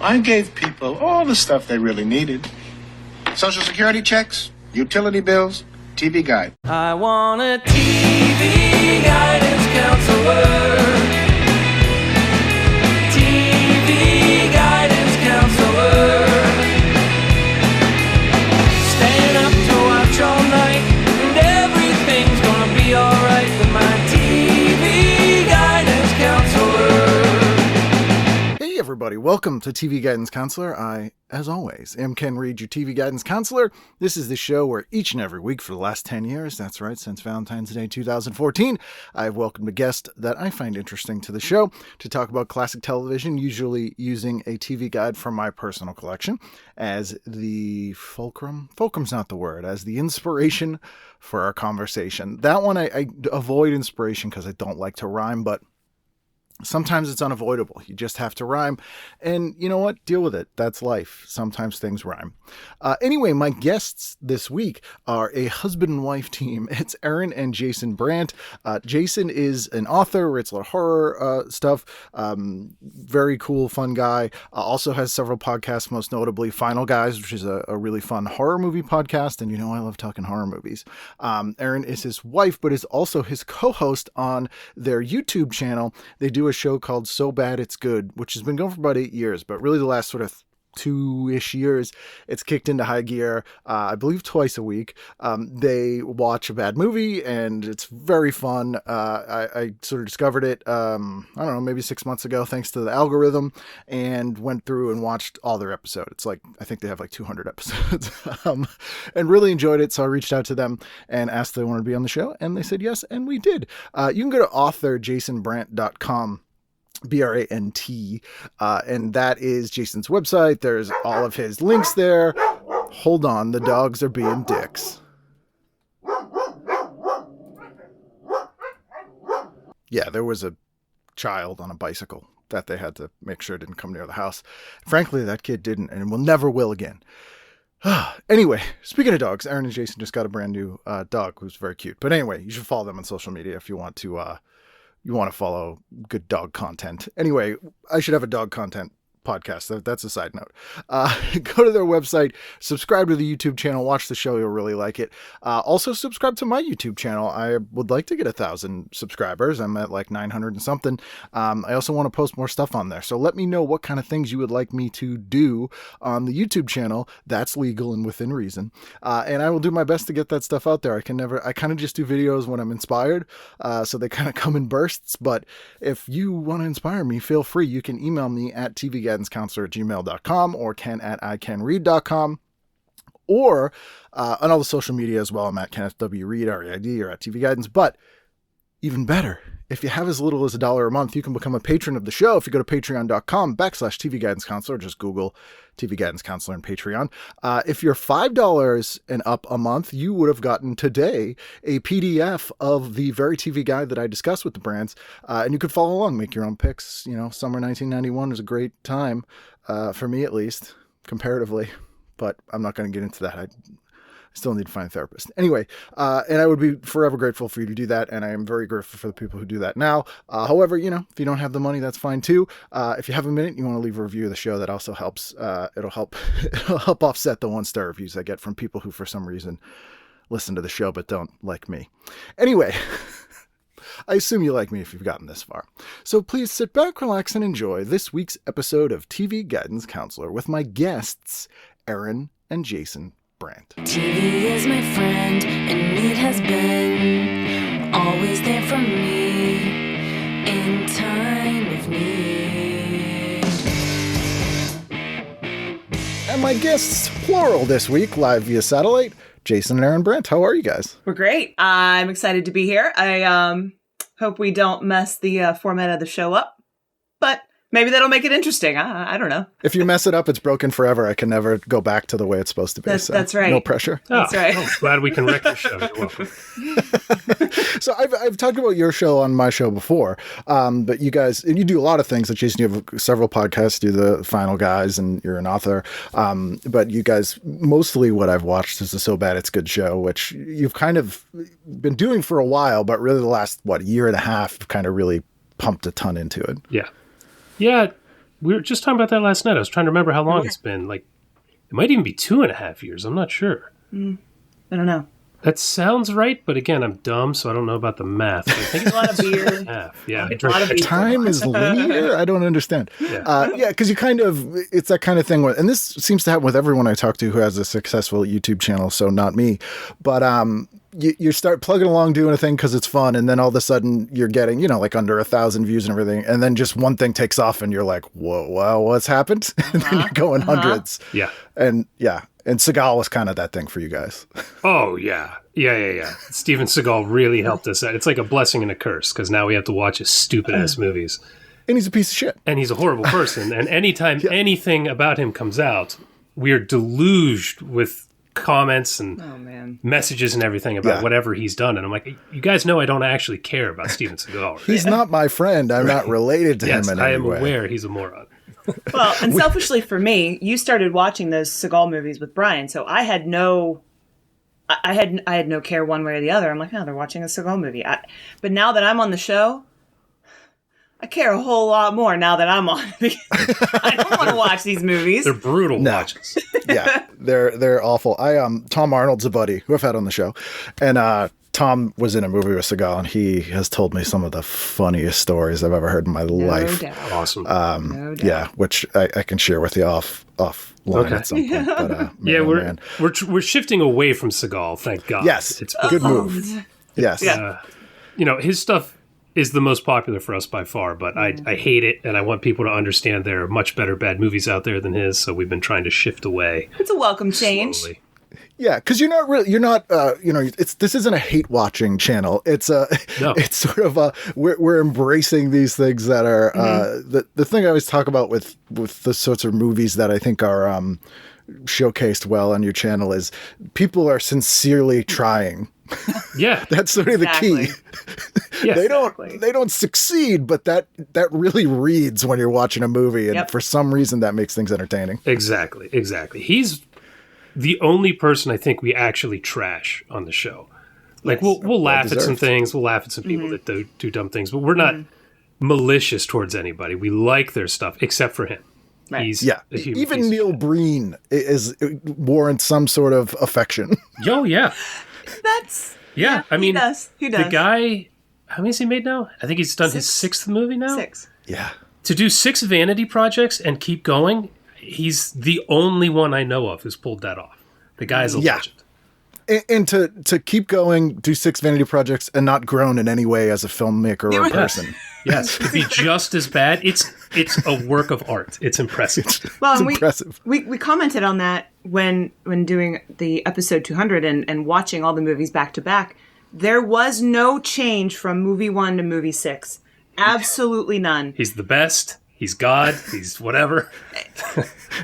I gave people all the stuff they really needed. Social security checks, utility bills, TV guide. I want a TV guidance counselor. TV guidance counselor. Staying up to watch all night, and everything's gonna be alright with my TV guidance counselor. Hey everybody, welcome to TV Guidance Counselor. I, as always, am Ken Reed, your TV Guidance Counselor. This is the show where each and every week for the last 10 years, that's right, since Valentine's Day 2014, I've welcomed a guest that I find interesting to the show to talk about classic television, usually using a TV guide from my personal collection as the fulcrum. Fulcrum's not the word, as the inspiration for our conversation. That one, I avoid inspiration because I don't like to rhyme, but sometimes it's unavoidable. You just have to rhyme. And you know what? Deal with it. That's life. Sometimes things rhyme. Anyway, my guests this week are a husband and wife team. It's Erin and Jason Brant. Jason is an author, writes a lot of horror stuff. Very cool, fun guy. Also has several podcasts, most notably Final Guys, which is a really fun horror movie podcast. And you know I love talking horror movies. Erin is his wife, but is also his co-host on their YouTube channel. They do a show called So Bad It's Good, which has been going for about 8 years, but really the last sort of 2-ish years, it's kicked into high gear, I believe twice a week. They watch a bad movie and it's very fun. I sort of discovered it, I don't know, maybe 6 months ago, thanks to the algorithm, and went through and watched all their episodes. It's like, I think they have like 200 episodes, and really enjoyed it. So I reached out to them and asked if they wanted to be on the show, and they said yes, and we did. You can go to authorjasonbrant.com. Brant, and that is Jason's website. There's all of his links there. Hold on, the dogs are being dicks. Yeah, there was a child on a bicycle that they had to make sure didn't come near the house. Frankly, that kid didn't, and will never will again. Anyway, speaking of dogs, Erin and Jason just got a brand new dog who's very cute. But anyway, you should follow them on social media if you want to follow good dog content. Anyway, I should have a dog content podcast. That's a side note. Go to their website, subscribe to the YouTube channel, watch the show. You'll really like it. Also subscribe to my YouTube channel. I would like to get 1,000 subscribers. I'm at like 900 and something. I also want to post more stuff on there. So let me know what kind of things you would like me to do on the YouTube channel. That's legal and within reason. And I will do my best to get that stuff out there. I kind of just do videos when I'm inspired. So they kind of come in bursts, but if you want to inspire me, feel free. You can email me at tvguidancecounselor@gmail.com or ken@icanread.com, or on all the social media as well. I'm at KennethWReed, REID, or at TV Guidance. But even better, if you have as little as $1 a month, you can become a patron of the show. If you go to patreon.com/TV Guidance Counselor, just Google TV Guidance Counselor and Patreon. If you're $5 and up a month, you would have gotten today a PDF of the very TV guide that I discussed with the Brants, and you could follow along, make your own picks. You know, summer 1991 was a great time, for me at least, comparatively, but I'm not going to get into that. I still need to find a therapist. Anyway, and I would be forever grateful for you to do that, and I am very grateful for the people who do that now. However, you know, if you don't have the money, that's fine too. If you have a minute, you want to leave a review of the show, that also helps. It'll help offset the 1-star reviews I get from people who, for some reason, listen to the show but don't like me. Anyway, I assume you like me if you've gotten this far. So please sit back, relax, and enjoy this week's episode of TV Guidance Counselor with my guests, Erin and Jason Brant. TV is my friend, and it has been always there for me in time of need. And my guests, plural this week, live via satellite, Jason and Erin Brant. How are you guys? We're great. I'm excited to be here. I hope we don't mess the format of the show up, but maybe that'll make it interesting. I don't know. If you mess it up, it's broken forever. I can never go back to the way it's supposed to be. That's right. No pressure. That's right. Oh, glad we can wreck your show. You're welcome. So I've talked about your show on my show before, but you guys, and you do a lot of things. Like Jason, you have several podcasts, do the Final Guys, and you're an author. But you guys, mostly what I've watched is the So Bad It's Good show, which you've kind of been doing for a while, but really the last, year and a half, kind of really pumped a ton into it. Yeah. We were just talking about that last night. I was trying to remember how long it's been. Like, it might even be 2.5 years. I'm not sure. I don't know. That sounds right, but again, I'm dumb, so I don't know about the math. I think it's A lot of beer. Yeah, A lot of beer. Time is linear? I don't understand. Yeah. Because you kind of, it's that kind of thing. And this seems to happen with everyone I talk to who has a successful YouTube channel, so not me. But you start plugging along doing a thing because it's fun, and then all of a sudden you're getting, like under 1,000 views and everything, and then just one thing takes off, and you're like, whoa, wow, what's happened? And then you're going hundreds. Yeah. And Segal was kind of that thing for you guys. Oh, yeah. Yeah. Steven Segal really helped us out. It's like a blessing and a curse, because now we have to watch his stupid-ass movies. And he's a piece of shit. And he's a horrible person. And anytime anything about him comes out, we are deluged with comments and messages and everything about whatever he's done. And I'm like, you guys know I don't actually care about Steven Segal. Right? He's not my friend. I'm not related to him in any way. I am aware he's a moron. Well, and selfishly for me, you started watching those Seagal movies with Brian, so I had no care one way or the other. I'm like, they're watching a Seagal movie. But now that I'm on the show, I care a whole lot more now that I'm on. I don't want to watch these movies. They're brutal watches. Yeah, they're awful. Tom Arnold's a buddy who I've had on the show, and Tom was in a movie with Seagal, and he has told me some of the funniest stories I've ever heard in my life. Doubt. Awesome. No doubt. Yeah, which I can share with you offline at some point. But, we're shifting away from Seagal, thank God. Yes, it's good move. Yes. Yeah. His stuff is the most popular for us by far, but I hate it, and I want people to understand there are much better bad movies out there than his, so we've been trying to shift away. It's a welcome change. Slowly. Yeah, because this isn't a hate watching channel. It's it's sort of we're embracing these things that are the thing I always talk about with the sorts of movies that I think are showcased well on your channel is people are sincerely trying. Yeah, that's sort of the key. Yeah, they don't succeed, but that really reads when you're watching a movie, and for some reason that makes things entertaining. Exactly. He's the only person I think we actually trash on the show. Like we'll laugh at some things, we'll laugh at some people that do dumb things, but we're not malicious towards anybody. We like their stuff, except for him. Right. He's a human even piece Neil Breen warrants some sort of affection. Oh yeah, that's I mean, he does. The guy, how many has he made now? I think he's done his 6th movie now. 6. Yeah, to do 6 vanity projects and keep going. He's the only one I know of who's pulled that off. The guy's a legend. And to keep going, do 6 vanity projects and not grown in any way as a filmmaker or a person. Yes, to be just as bad, it's a work of art. It's impressive. Well, it's impressive. We commented on that when doing the episode 200 and watching all the movies back to back. There was no change from movie 1 to movie 6. Absolutely none. He's the best. He's God. He's whatever.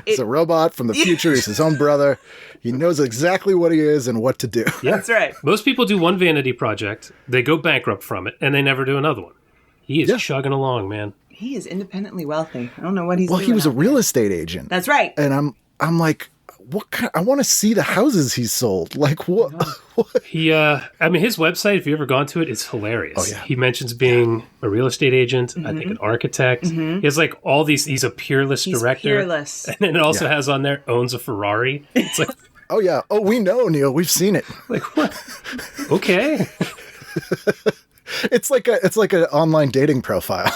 He's a robot from the future. He's his own brother. He knows exactly what he is and what to do. Yeah. That's right. Most people do one vanity project, they go bankrupt from it, and they never do another one. He is chugging along, man. He is independently wealthy. I don't know what he's doing. Well, he was a real estate agent. That's right. And I'm like, I want to see the houses he sold. Like what? He, his website, if you've ever gone to it, it's hilarious. Oh, yeah. He mentions being a real estate agent, I think an architect. He has like all these, he's a peerless director. Peerless. And then it also has on there, owns a Ferrari. It's like, oh yeah. Oh, we know, Neil. We've seen it. Like what? Okay. It's like an online dating profile.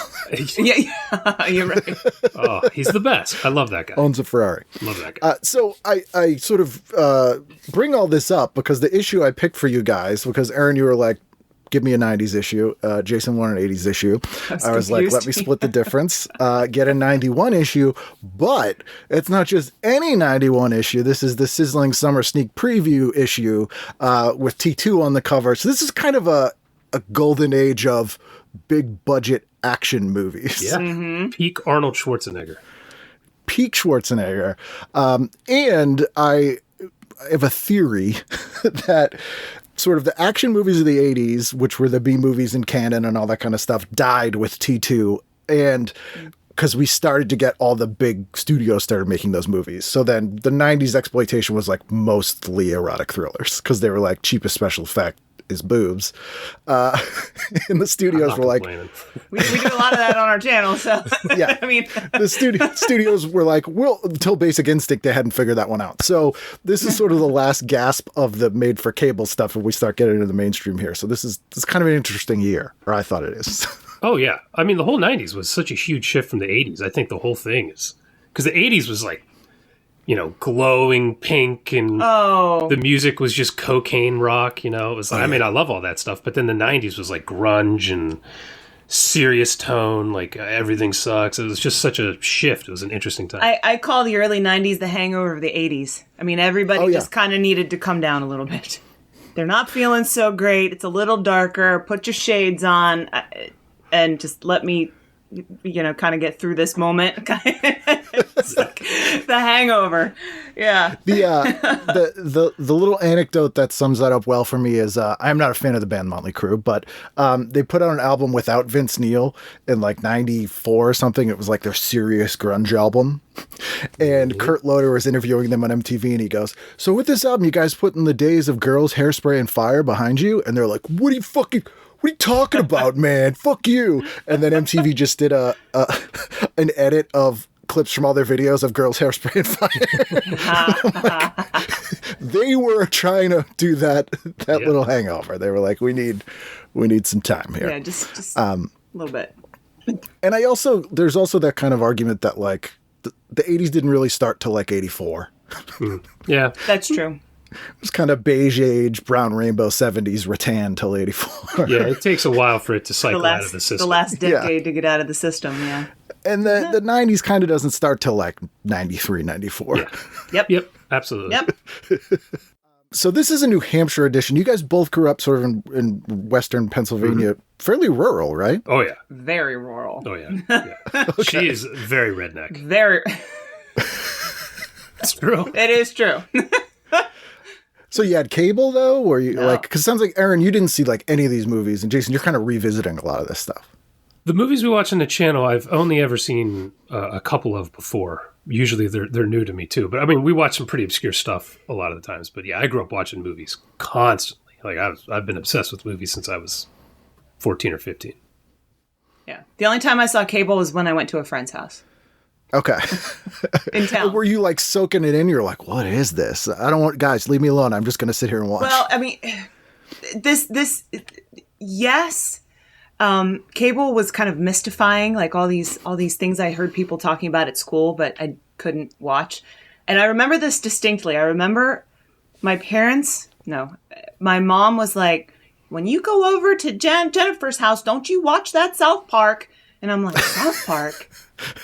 Yeah, you're right. Oh, he's the best. I love that guy. Owns a Ferrari. Love that guy. So I sort of bring all this up because the issue I picked for you guys, because Erin, you were like, give me a 90s issue. Jason wanted an 80s issue. I was like, let me split the difference. Get a 91 issue. But it's not just any 91 issue. This is the Sizzling Summer Sneak Preview issue with T2 on the cover. So this is kind of a golden age of big budget action movies. Yeah. Peak Arnold Schwarzenegger. Peak Schwarzenegger. And I have a theory that sort of the action movies of the 80s, which were the B movies and canon and all that kind of stuff, died with T2. And because we started to get all the big studios started making those movies. So then the 90s exploitation was like mostly erotic thrillers because they were like cheapest special effect is boobs. And the studios were like, we do a lot of that on our channel. So yeah, I mean, the studios were like, well, until Basic Instinct, they hadn't figured that one out. So this is sort of the last gasp of the made for cable stuff, and we start getting into the mainstream here. So this is kind of an interesting year, or I thought it is. Oh yeah, I mean the whole '90s was such a huge shift from the '80s. I think the whole thing is because the '80s was like, you know, glowing pink, and the music was just cocaine rock. You know, it was. I mean, I love all that stuff, but then the '90s was like grunge and serious tone, like everything sucks. It was just such a shift. It was an interesting time. I call the early 90s the hangover of the 80s. I mean, everybody just kind of needed to come down a little bit. They're not feeling so great. It's a little darker. Put your shades on and just let me, you know, kind of get through this moment. It's like the hangover. Yeah. The little anecdote that sums that up well for me is I'm not a fan of the band Motley Crue, but they put out an album without Vince Neil in like 94 or something. It was like their serious grunge album. And Kurt Loder was interviewing them on MTV, and he goes, so with this album, you guys putting the days of Girls, Hairspray, and Fire behind you? And they're like, what are you talking about, man? Fuck you. And then MTV just did an edit of clips from all their videos of Girls, Hairspray, and Fire. Like, they were trying to do that little hangover. They were like, we need some time here. Yeah, just a little bit. And there's also that kind of argument that like the 80s didn't really start till like 84. Yeah. That's true. It was kind of beige age, brown rainbow 70s rattan till 84. Yeah, it takes a while for it to cycle out of the system. The last decade to get out of the system, yeah. And the 90s kind of doesn't start till like 93, 94. Yeah. Yep, absolutely. Yep. So this is a New Hampshire edition. You guys both grew up sort of in western Pennsylvania, fairly rural, right? Oh, yeah. Very rural. Oh, yeah. Okay. She is very redneck. Very. It's true. It is true. So you had cable, though? Or you like, because it sounds like, Erin, you didn't see like any of these movies. And Jason, you're kind of revisiting a lot of this stuff. The movies we watch on the channel, I've only ever seen a couple of before. Usually they're new to me too. But I mean, we watch some pretty obscure stuff a lot of the times. But yeah, I grew up watching movies constantly. Like I've been obsessed with movies since I was 14 or 15. Yeah. The only time I saw cable was when I went to a friend's house. Okay. In town. Were you like soaking it in? You're like, what is this? I don't want, guys, leave me alone. I'm just going to sit here and watch. Well, I mean, yes. Cable was kind of mystifying, like all these things I heard people talking about at school, but I couldn't watch. And I remember this distinctly. I remember my mom was like, when you go over to Jennifer's house, don't you watch that South Park? And I'm like, South Park?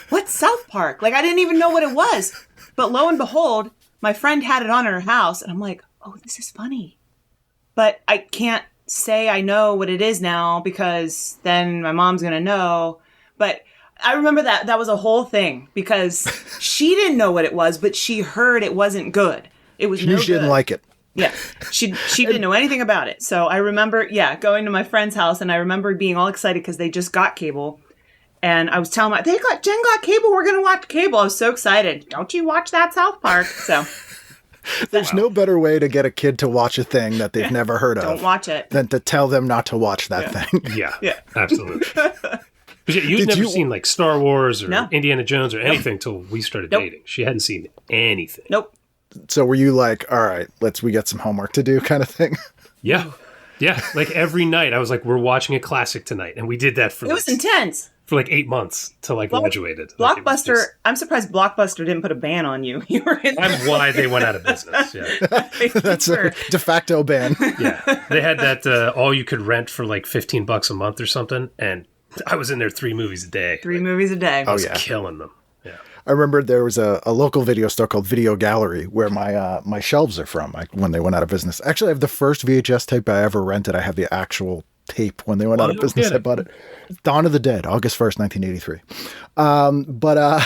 What's South Park? Like, I didn't even know what it was. But lo and behold, my friend had it on in her house. And I'm like, oh, this is funny. But I can't say I know what it is now because then my mom's going to know. But I remember that was a whole thing because she didn't know what it was, but she heard it wasn't good. It was no good. She didn't like it. Yeah. She didn't know anything about it. So I remember, going to my friend's house, and I remember being all excited because they just got cable. And I was telling Jen got cable. We're going to watch cable. I was so excited. Don't you watch that South Park? So there's no better way to get a kid to watch a thing that they've never heard of. Don't watch it. Than to tell them not to watch that thing. Yeah, absolutely. But yeah, you'd never seen like Star Wars or Indiana Jones or anything until we started dating. She hadn't seen anything. Nope. So were you like, all right, we get some homework to do kind of thing? Yeah. Yeah. Like every night I was like, we're watching a classic tonight. And we did that for It was intense. For like 8 months till I graduated. Blockbuster, I'm surprised Blockbuster didn't put a ban on you. You were in That's why they went out of business. Yeah. That's a de facto ban. Yeah. They had that all you could rent for like $15 a month or something. And I was in there 3 movies a day. 3 movies a day. I was killing them. Yeah. I remember there was a local video store called Video Gallery where my shelves are from when they went out of business. Actually, I have the first VHS tape I ever rented. I have the actual tape when they went out of business. I bought it. Dawn of the Dead, August 1st, 1983. But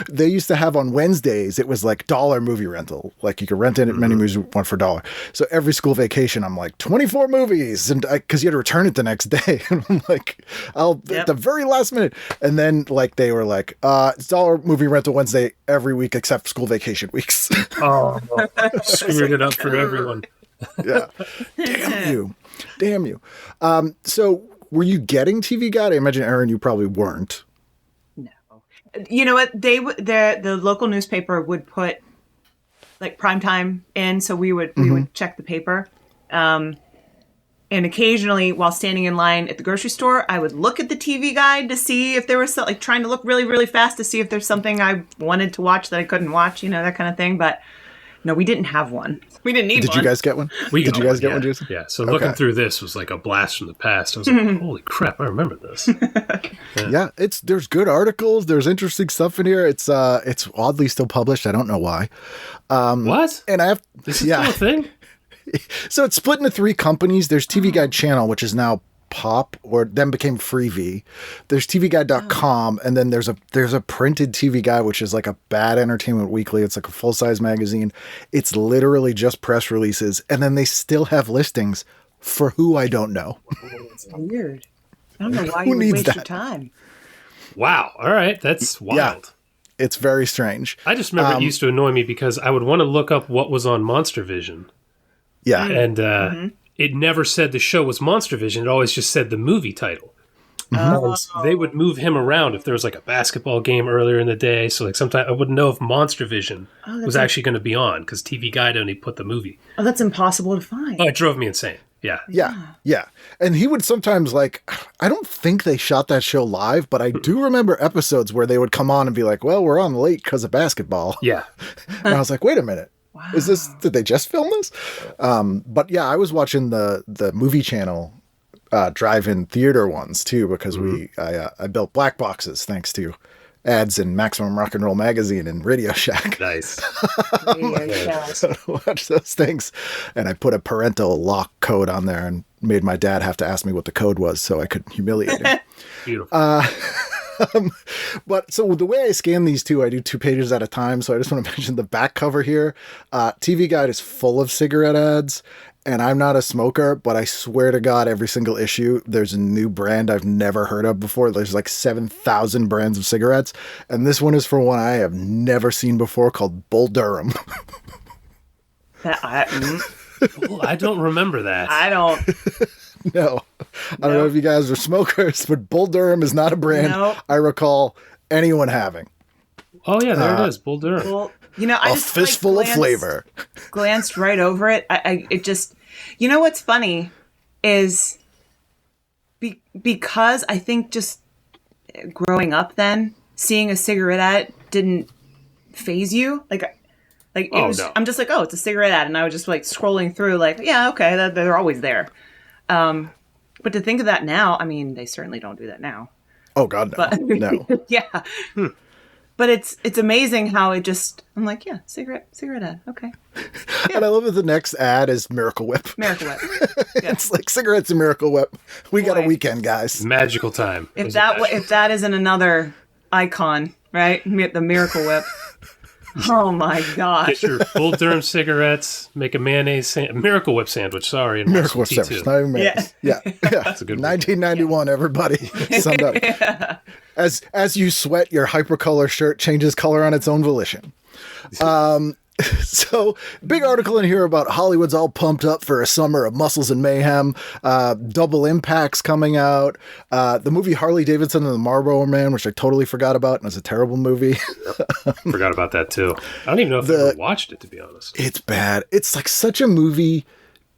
they used to have on Wednesdays, it was like $1 movie rental. Like you could rent in many movies, one for $1. So every school vacation, I'm like, 24 movies. And because you had to return it the next day. And I'm like, at the very last minute. And then like they were like, it's $1 movie rental Wednesday every week except school vacation weeks. Oh, screwed it up for everyone. Yeah. Damn you. So were you getting TV Guide? I imagine, Erin, you probably weren't. You know what? The local newspaper would put like prime time in, so we would check the paper. And occasionally, while standing in line at the grocery store, I would look at the TV Guide to see if there was something, like trying to look really, really fast to see if there's something I wanted to watch that I couldn't watch, that kind of thing. But no, we didn't have one. We didn't need one. Did you guys get one? Did you guys get one, Jason? Yeah. So looking through this was like a blast from the past. I was like, holy crap, I remember this. Yeah, there's good articles. There's interesting stuff in here. It's oddly still published. I don't know why. What? And I have this is still a thing? So it's split into 3 companies. There's TV Guide Channel, which is now Pop, or then became Freevee. There's tvguide.com, and then there's a printed TV Guide, which is like a bad entertainment weekly. It's like a full-size magazine. It's literally just press releases, and then they still have listings for who I don't know. It's weird. I don't know why you would waste your time. Wow. All right. That's wild. Yeah. It's very strange. I just remember it used to annoy me because I would want to look up what was on Monster Vision. Yeah. And it never said the show was Monster Vision. It always just said the movie title. And they would move him around if there was like a basketball game earlier in the day. So like sometimes I wouldn't know if Monster Vision was actually going to be on because TV Guide only put the movie. Oh, that's impossible to find. Oh, it drove me insane. Yeah. Yeah. And he would sometimes I don't think they shot that show live, but I do remember episodes where they would come on and be like, well, we're on late because of basketball. Yeah. And I was like, wait a minute. Wow. Did they just film this? But yeah, I was watching the movie channel drive-in theater ones too, because I built black boxes thanks to ads in Maximum Rock and Roll magazine and Radio Shack. Nice. So I watch those things, and I put a parental lock code on there and made my dad have to ask me what the code was so I could humiliate him. Beautiful. But so the way I scan these two, I do 2 pages at a time. So I just want to mention the back cover here. TV Guide is full of cigarette ads, and I'm not a smoker, but I swear to God, every single issue, there's a new brand I've never heard of before. There's like 7,000 brands of cigarettes. And this one is for one I have never seen before called Bull Durham. I don't remember that. I don't. No. I don't know if you guys are smokers, but Bull Durham is not a brand I recall anyone having. Oh, yeah, there it is. Bull Durham. Well, I just fistful of flavor. Glanced right over it. It just, what's funny is because I think just growing up then, seeing a cigarette ad didn't faze you. I'm just like, oh, it's a cigarette ad. And I was just like scrolling through yeah, okay, they're always there. But to think of that now, I mean, they certainly don't do that now. Oh God, no. But, No. Yeah. But it's amazing how it just, I'm like, yeah, cigarette ad. Okay. Yeah. And I love that the next ad is Miracle Whip. Miracle Whip. Yeah. It's like cigarettes and Miracle Whip. We got a weekend, guys. Magical time. If that isn't another icon, right? The Miracle Whip. Oh my gosh. Get your Bull Durham cigarettes, make a Miracle Whip sandwich, sorry. And Miracle Whip sandwich, not even mayonnaise. Yeah. That's a good one. 1991, everybody. Summed up. Yeah. As you sweat, your hypercolor shirt changes color on its own volition. So, big article in here about Hollywood's all pumped up for a summer of muscles and mayhem. Double Impact's coming out. The movie Harley Davidson and the Marlboro Man, which I totally forgot about, and it's a terrible movie. Forgot about that too. I don't even know if I ever watched it, to be honest. It's bad. It's like such a movie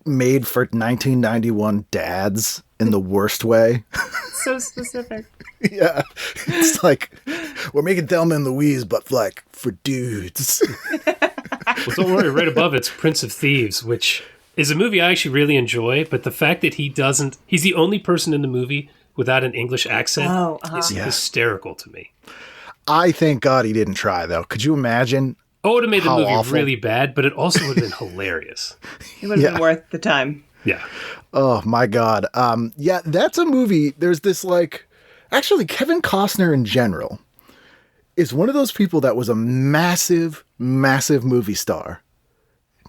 made for 1991 dads in the worst way. So specific. Yeah. It's like, we're making Thelma and Louise, but like for dudes. Well, don't worry, right above it's Prince of Thieves, which is a movie I actually really enjoy, but the fact that he's the only person in the movie without an English accent is hysterical to me. I thank God he didn't try, though. Could you imagine? Oh, it would have made the movie awful. Really bad, but it also would have been hilarious. It would have been worth the time. Yeah. Oh, my God. Yeah, that's a movie. There's this actually, Kevin Costner in general is one of those people that was a massive, massive movie star.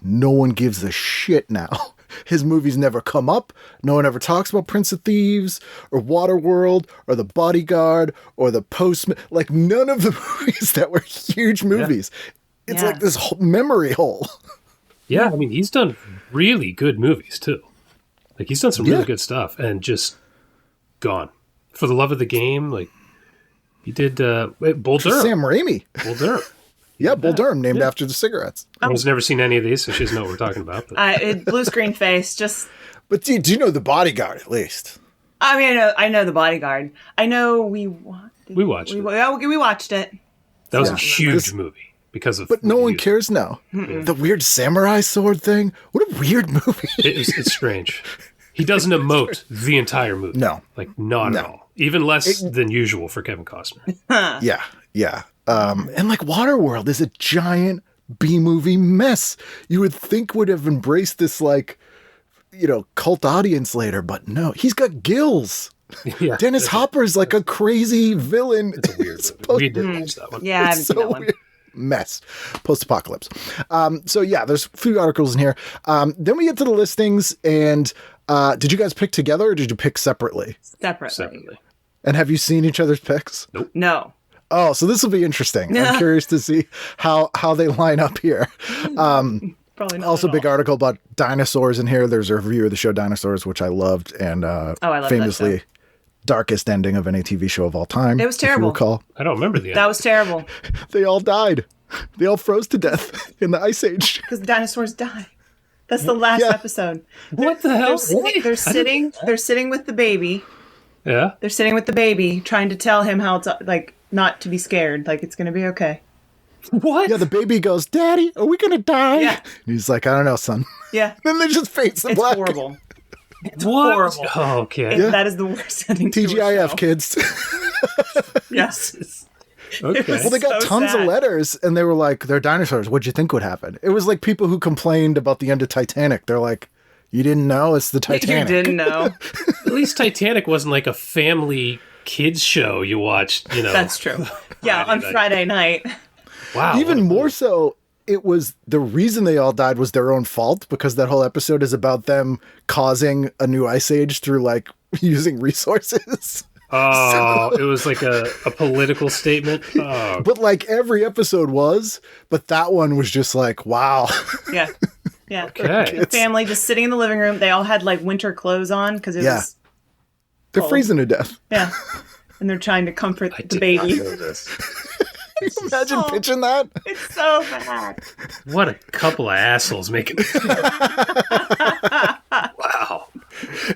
No one gives a shit now. His movies never come up. No one ever talks about Prince of Thieves or Waterworld or The Bodyguard or The Postman. Like none of the movies that were huge movies. Yeah. It's like this whole memory hole. Yeah, I mean, he's done really good movies too. Like he's done some really good stuff, and just gone. For the Love of the Game, like he did Bull Durham. Sam Raimi. Bull Durham. Yeah, Bull Durham, named after the cigarettes. I've never seen any of these, so she doesn't know what we're talking about. But. Blue screen face, just... But do you know The Bodyguard, at least? I mean, I know The Bodyguard. I know we watched it. We watched it. We watched it. That was a huge movie because of... But no one cares now. The weird samurai sword thing. What a weird movie. It's strange. He doesn't emote the entire movie. No. Like, not at all. Even less than usual for Kevin Costner. Yeah. And like Waterworld is a giant B-movie mess. You would think would have embraced this like, cult audience later, but no, he's got gills. Yeah, Dennis Hopper's like a crazy villain. It's a weird movie. We did watch that one. Yeah, I haven't seen that one. Weird. Mess. Post-apocalypse. So yeah, there's a few articles in here. Then we get to the listings, and did you guys pick together or did you pick separately? Separately. And have you seen each other's picks? Nope. No. Oh, so this will be interesting. I'm curious to see how they line up here. Probably not. Also, big article about dinosaurs in here. There's a review of the show Dinosaurs, which I loved, and I love famously that show. Darkest ending of any TV show of all time. It was terrible. If you recall. I don't remember the end. That was terrible. They all died. They all froze to death in the Ice Age. Because dinosaurs die. That's the last episode. What the hell? They're sitting with the baby. Yeah. They're sitting with the baby, trying to tell him how to, like, not to be scared. Like, it's going to be okay. What? Yeah, the baby goes, "Daddy, are we going to die?" Yeah. And he's like, "I don't know, son." Yeah. Then they just fades to It's black. horrible. It's What? horrible. Oh, okay. That is the worst ending to a TGIF, show. kids. Yes. Okay. Well, they got So tons sad. of letters, and they were like, "They're dinosaurs. What'd you think would happen?" It was like people who complained about the end of Titanic. They're like, "You didn't know it's the Titanic." You didn't know. At least Titanic wasn't like a family kids show you watched, That's true. Yeah, on night. Friday night. Wow. Even more so, it was the reason they all died was their own fault, because that whole episode is about them causing a new ice age through like using resources. Oh, it was like a political statement. Oh, But like every episode was, but that one was just like, wow. Yeah. Yeah. okay. The family just sitting in the living room. They all had like winter clothes on because it Yeah. was. They're cold. freezing to death. Yeah. And they're trying to comfort the Did baby. not know this. Imagine pitching that. It's so bad. What a couple of assholes making. Wow.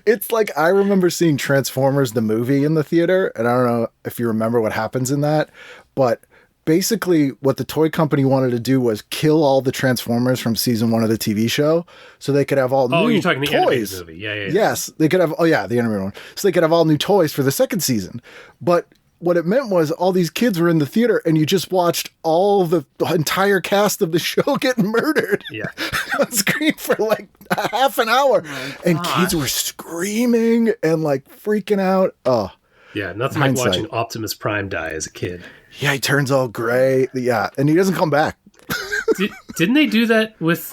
It's like, I remember seeing Transformers, the movie, in the theater, and I don't know if you remember what happens in that, but basically what the toy company wanted to do was kill all the Transformers from season 1 of the TV show so they could have all Oh, new you're talking the animated toys. movie. Yeah. Yes, they could have, the animated one. So they could have all new toys for the second season. But what it meant was all these kids were in the theater and you just watched all the entire cast of the show get murdered Yeah. on screen for like a half an hour. And kids were screaming and like freaking out. Oh, Yeah. Nothing Hindsight. like watching Optimus Prime die as a kid. yeah, he turns all gray. Yeah, and he doesn't come back. Didn't they do that with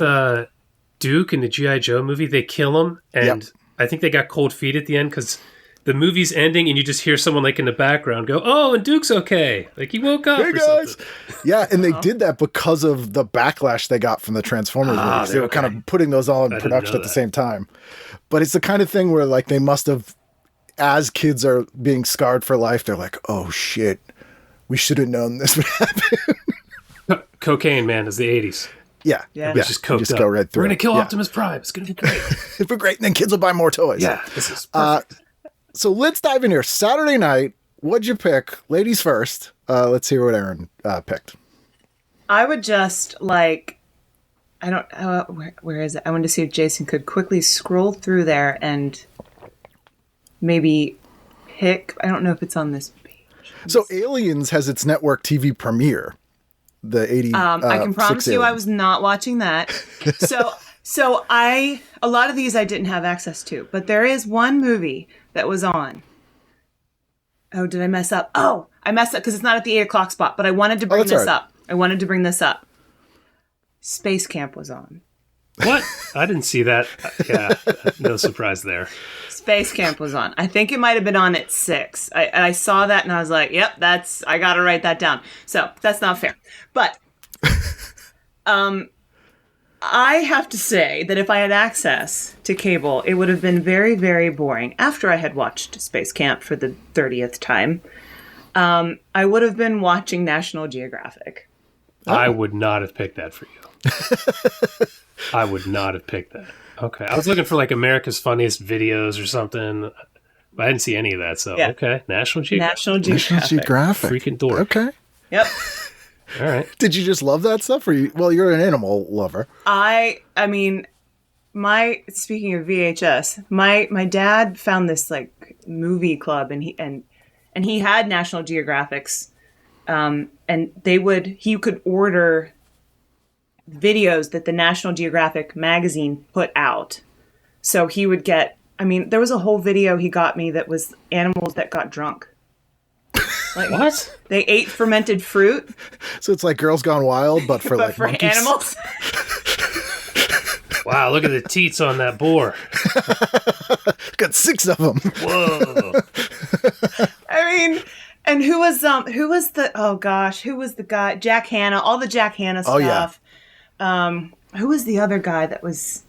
Duke in the G.I. Joe movie? They kill him, and Yep. I think they got cold feet at the end because the movie's ending, and you just hear someone like in the background go, "Oh, and Duke's okay. Like he woke up." Hey or guys. something. Yeah, and they did that because of the backlash they got from the Transformers movies. They were kind of putting those all in didn't production know at the that. same time. But it's the kind of thing where like they must have, as kids are being scarred for life, they're like, "Oh shit, we should have known this would happen." Cocaine, man, is the 80s. Yeah. Yeah. It's just coked just up. go right through We're gonna it. kill Yeah. Optimus Prime. It's gonna be great. It'd be great, and then kids will buy more toys. Yeah, this is perfect. So let's dive in here. Saturday night, what'd you pick? Ladies first. Let's hear what Erin picked. I would just like, I don't, where is it? I wanted to see if Jason could quickly scroll through there and maybe pick, I don't know if it's on this page. So Aliens has its network TV premiere. The 80. I can promise you I was not watching that. So a lot of these I didn't have access to, but there is one movie that was on. Oh, did I mess up? Oh, I messed up because it's not at the 8:00 spot, but I wanted to bring that's this all right. up. I wanted to bring this up. Space Camp was on. What? I didn't see that. Yeah, no surprise there. Space Camp was on. I think it might have been on at 6. I saw that and I was like, yep, I got to write that down. So that's not fair. But I have to say that if I had access to cable, it would have been very, very boring. After I had watched Space Camp for the 30th time, I would have been watching National Geographic. I would not have picked that for you. I would not have picked that. Okay. I was looking for like America's Funniest Videos or something. I didn't see any of that. So, okay. National Geographic. National Geographic. Freaking dork. Okay. Yep. All right. Did you just love that stuff? Or you're an animal lover. I mean, speaking of VHS, my dad found this like movie club, and he had National Geographics, and he could order videos that the National Geographic magazine put out. So he would get, there was a whole video he got me that was animals that got drunk. Like, what? They ate fermented fruit. So it's like Girls Gone Wild, but for like monkeys. Animals. Wow, look at the teats on that boar. Got 6 of them. Whoa. And who was the guy? Jack Hanna, all the Jack Hanna stuff. Oh, yeah. Who was the other guy that was,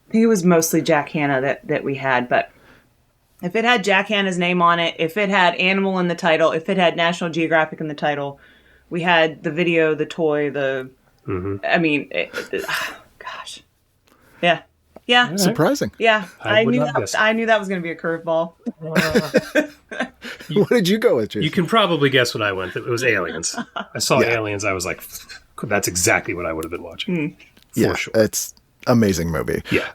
I think it was mostly Jack Hanna that we had, but if it had Jack Hanna's name on it, if it had Animal in the title, if it had National Geographic in the title, we had the video, the toy, gosh. Yeah. Yeah. Surprising. Yeah. I knew that was going to be a curveball. What did you go with, Jason? You can probably guess what I went with. It was Aliens. I saw Aliens. I was like, that's exactly what I would have been watching. For sure. It's amazing movie. Yeah.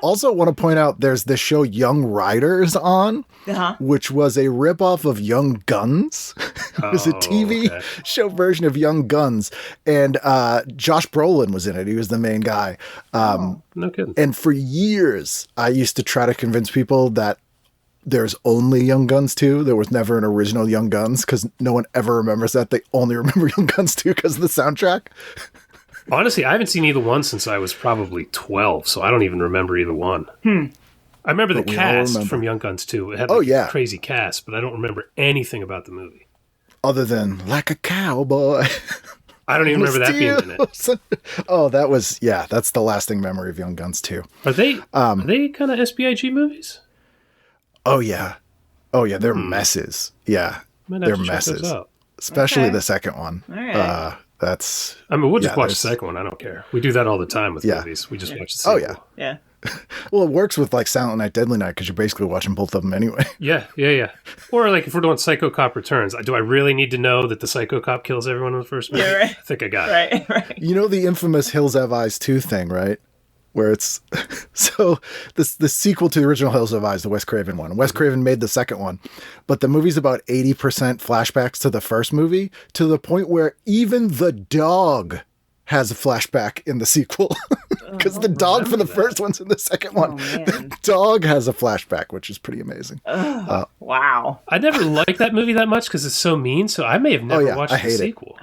Also want to point out there's this show Young Riders on, which was a ripoff of Young Guns. It was a TV show version of Young Guns. And Josh Brolin was in it. He was the main guy. No kidding. And for years, I used to try to convince people that there's only Young Guns 2. There was never an original Young Guns because no one ever remembers that. They only remember Young Guns 2 because of the soundtrack. Honestly, I haven't seen either one since I was probably 12, so I don't even remember either one. I remember the cast from Young Guns 2. It had a crazy cast, but I don't remember anything about the movie. Other than like a cowboy. I don't even remember that being in it. Oh, that's the lasting memory of Young Guns 2. Are they kind of SBIG movies? Oh, yeah. They're messes. Yeah, they're messes. Especially the second one. All right. We'll just watch the second one. I don't care. We do that all the time with movies. We just watch the sequel. Oh, yeah. Well, it works with like Silent Night, Deadly Night because you're basically watching both of them anyway. Yeah. Or like if we're doing Psycho Cop Returns, do I really need to know that the Psycho Cop kills everyone in the first movie? Yeah, right. I think I got it. Right. You know the infamous Hills Have Eyes 2 thing, right? Where it's so the sequel to the original Hills Have Eyes, the Wes Craven one. Wes Craven made the second one, but the movie's about 80% flashbacks to the first movie, to the point where even the dog has a flashback in the sequel because the dog for the first one's in the second one. The dog has a flashback, which is pretty amazing. Wow. I never liked that movie that much because it's so mean, so I may have never watched the sequel.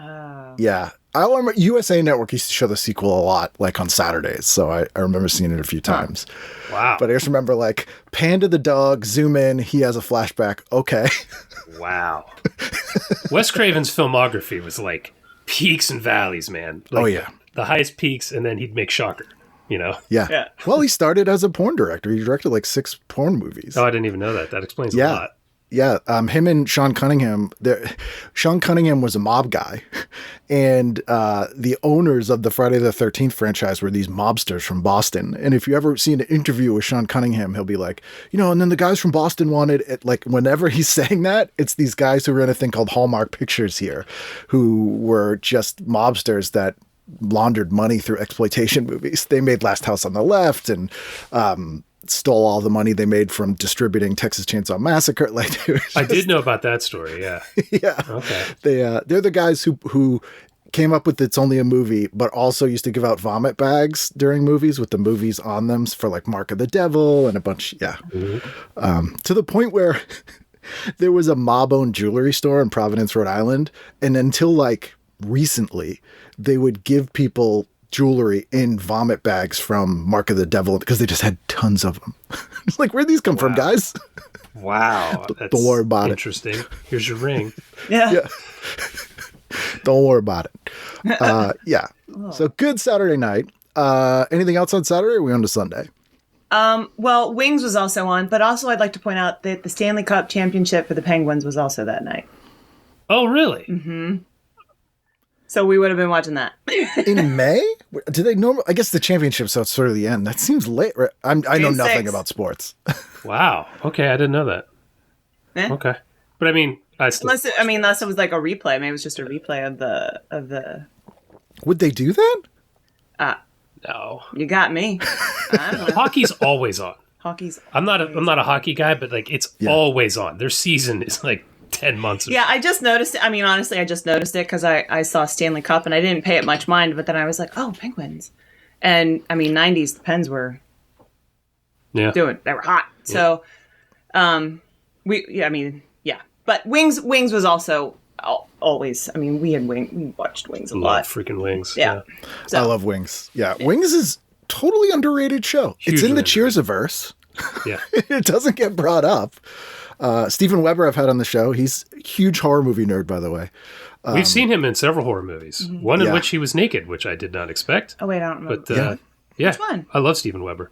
Yeah. I remember USA Network used to show the sequel a lot, like on Saturdays. So I remember seeing it a few times. Wow. But I just remember like Panda the dog, zoom in, he has a flashback. Okay. Wow. Wes Craven's filmography was like peaks and valleys, man. Like, the highest peaks, and then he'd make Shocker, you know? Yeah. Well, he started as a porn director. He directed like 6 porn movies. Oh, I didn't even know that. That explains a lot. Yeah, him and Sean Cunningham. Sean Cunningham was a mob guy, and the owners of the Friday the 13th franchise were these mobsters from Boston. And if you ever seen an interview with Sean Cunningham, he'll be like, and then the guys from Boston wanted it. Like whenever he's saying that, it's these guys who ran a thing called Hallmark Pictures here, who were just mobsters that laundered money through exploitation movies. They made Last House on the Left and stole all the money they made from distributing Texas Chainsaw Massacre. Like I did know about that story. Yeah. Yeah. Okay. They're the guys who came up with It's Only a Movie, but also used to give out vomit bags during movies with the movies on them for like Mark of the Devil and a bunch. Yeah. Mm-hmm. To the point where there was a mob-owned jewelry store in Providence, Rhode Island. And until like recently, they would give people jewelry in vomit bags from Mark of the Devil because they just had tons of them. It's like, where'd these come from, guys? Wow. That's don't worry about interesting. Here's your ring. Yeah. Don't worry about it. Yeah. So good Saturday night. Anything else on Saturday? Or are we on to Sunday? Well, Wings was also on, but also I'd like to point out that the Stanley Cup championship for the Penguins was also that night. Oh, really? Mm-hmm. So we would have been watching that. In May? Do they normally? I guess the championship, so it's sort of the end. That seems late. Right? I know nothing 6. about sports. Wow. Okay, I didn't know that. Okay, but I mean, unless it was like a replay. Maybe it was just a replay of the. Would they do that? No. You got me. I don't know. Hockey's always on. I'm not a hockey guy, but like it's always on. Their season is like 10 months. Yeah, I just noticed it. I mean, honestly, I just noticed it because I saw Stanley Cup and I didn't pay it much mind. But then I was like, oh, Penguins. And I mean, 90s, the Pens were they were hot. So, But Wings was also always. I mean, we watched Wings a lot. Freaking Wings. Yeah. So. I love Wings. Yeah, Wings is totally underrated show. It's in the Cheers-averse. Yeah. It doesn't get brought up. Steven Weber I've had on the show. He's a huge horror movie nerd, by the way. We've seen him in several horror movies. Mm-hmm. One in which he was naked, which I did not expect. Oh, wait, I don't remember. But, Which one? I love Steven Weber.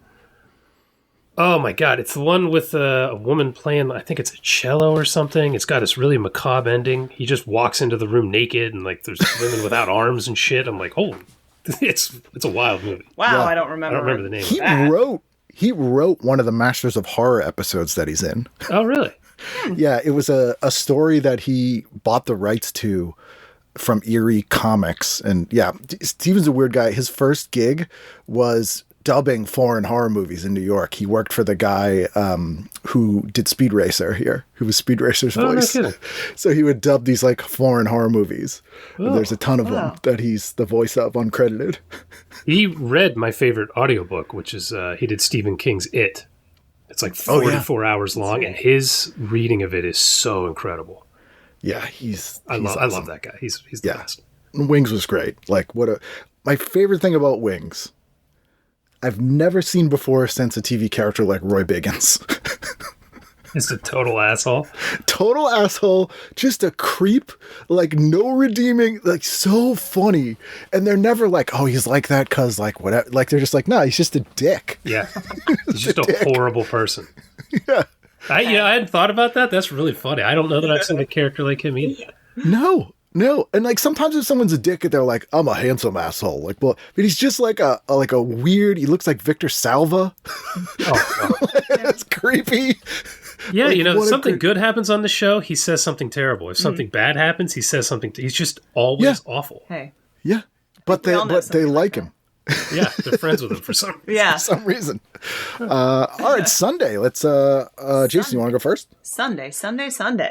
Oh, my God. It's the one with a woman playing, I think it's a cello or something. It's got this really macabre ending. He just walks into the room naked, and like there's women without arms and shit. I'm like, oh, it's a wild movie. Wow, I don't remember. I don't remember the name. He wrote one of the Masters of Horror episodes that he's in. Oh, really? Yeah, it was a story that he bought the rights to from Eerie Comics. And yeah, Steven's a weird guy. His first gig was dubbing foreign horror movies in New York. He worked for the guy who did Speed Racer here, who was Speed Racer's voice. No kidding. So he would dub these like foreign horror movies. And there's a ton of them that he's the voice of, uncredited. He read my favorite audiobook, which is he did Stephen King's It. It's like 44 hours long, and his reading of it is so incredible. Yeah, I love that guy. He's the best. Wings was great. Like my favorite thing about Wings, I've never seen before since a TV character like Roy Biggins. It's a total asshole. Total asshole. Just a creep. Like no redeeming. Like so funny. And they're never like, oh, he's like that because like whatever. Like they're just like, nah, he's just a dick. Yeah. He's just a horrible person. Yeah. I hadn't thought about that. That's really funny. I don't know that I've seen a character like him either. No. And like sometimes if someone's a dick, they're like, I'm a handsome asshole. Like, well, but he's just like a weird. He looks like Victor Salva. Oh, That's creepy. Yeah, like, something good happens on the show, he says something terrible. If something bad happens, he says something. He's just always awful. Hey. Yeah, but they like him. Yeah, they're friends with him for some reason. All right, Sunday. Let's Jason, you want to go first? Sunday.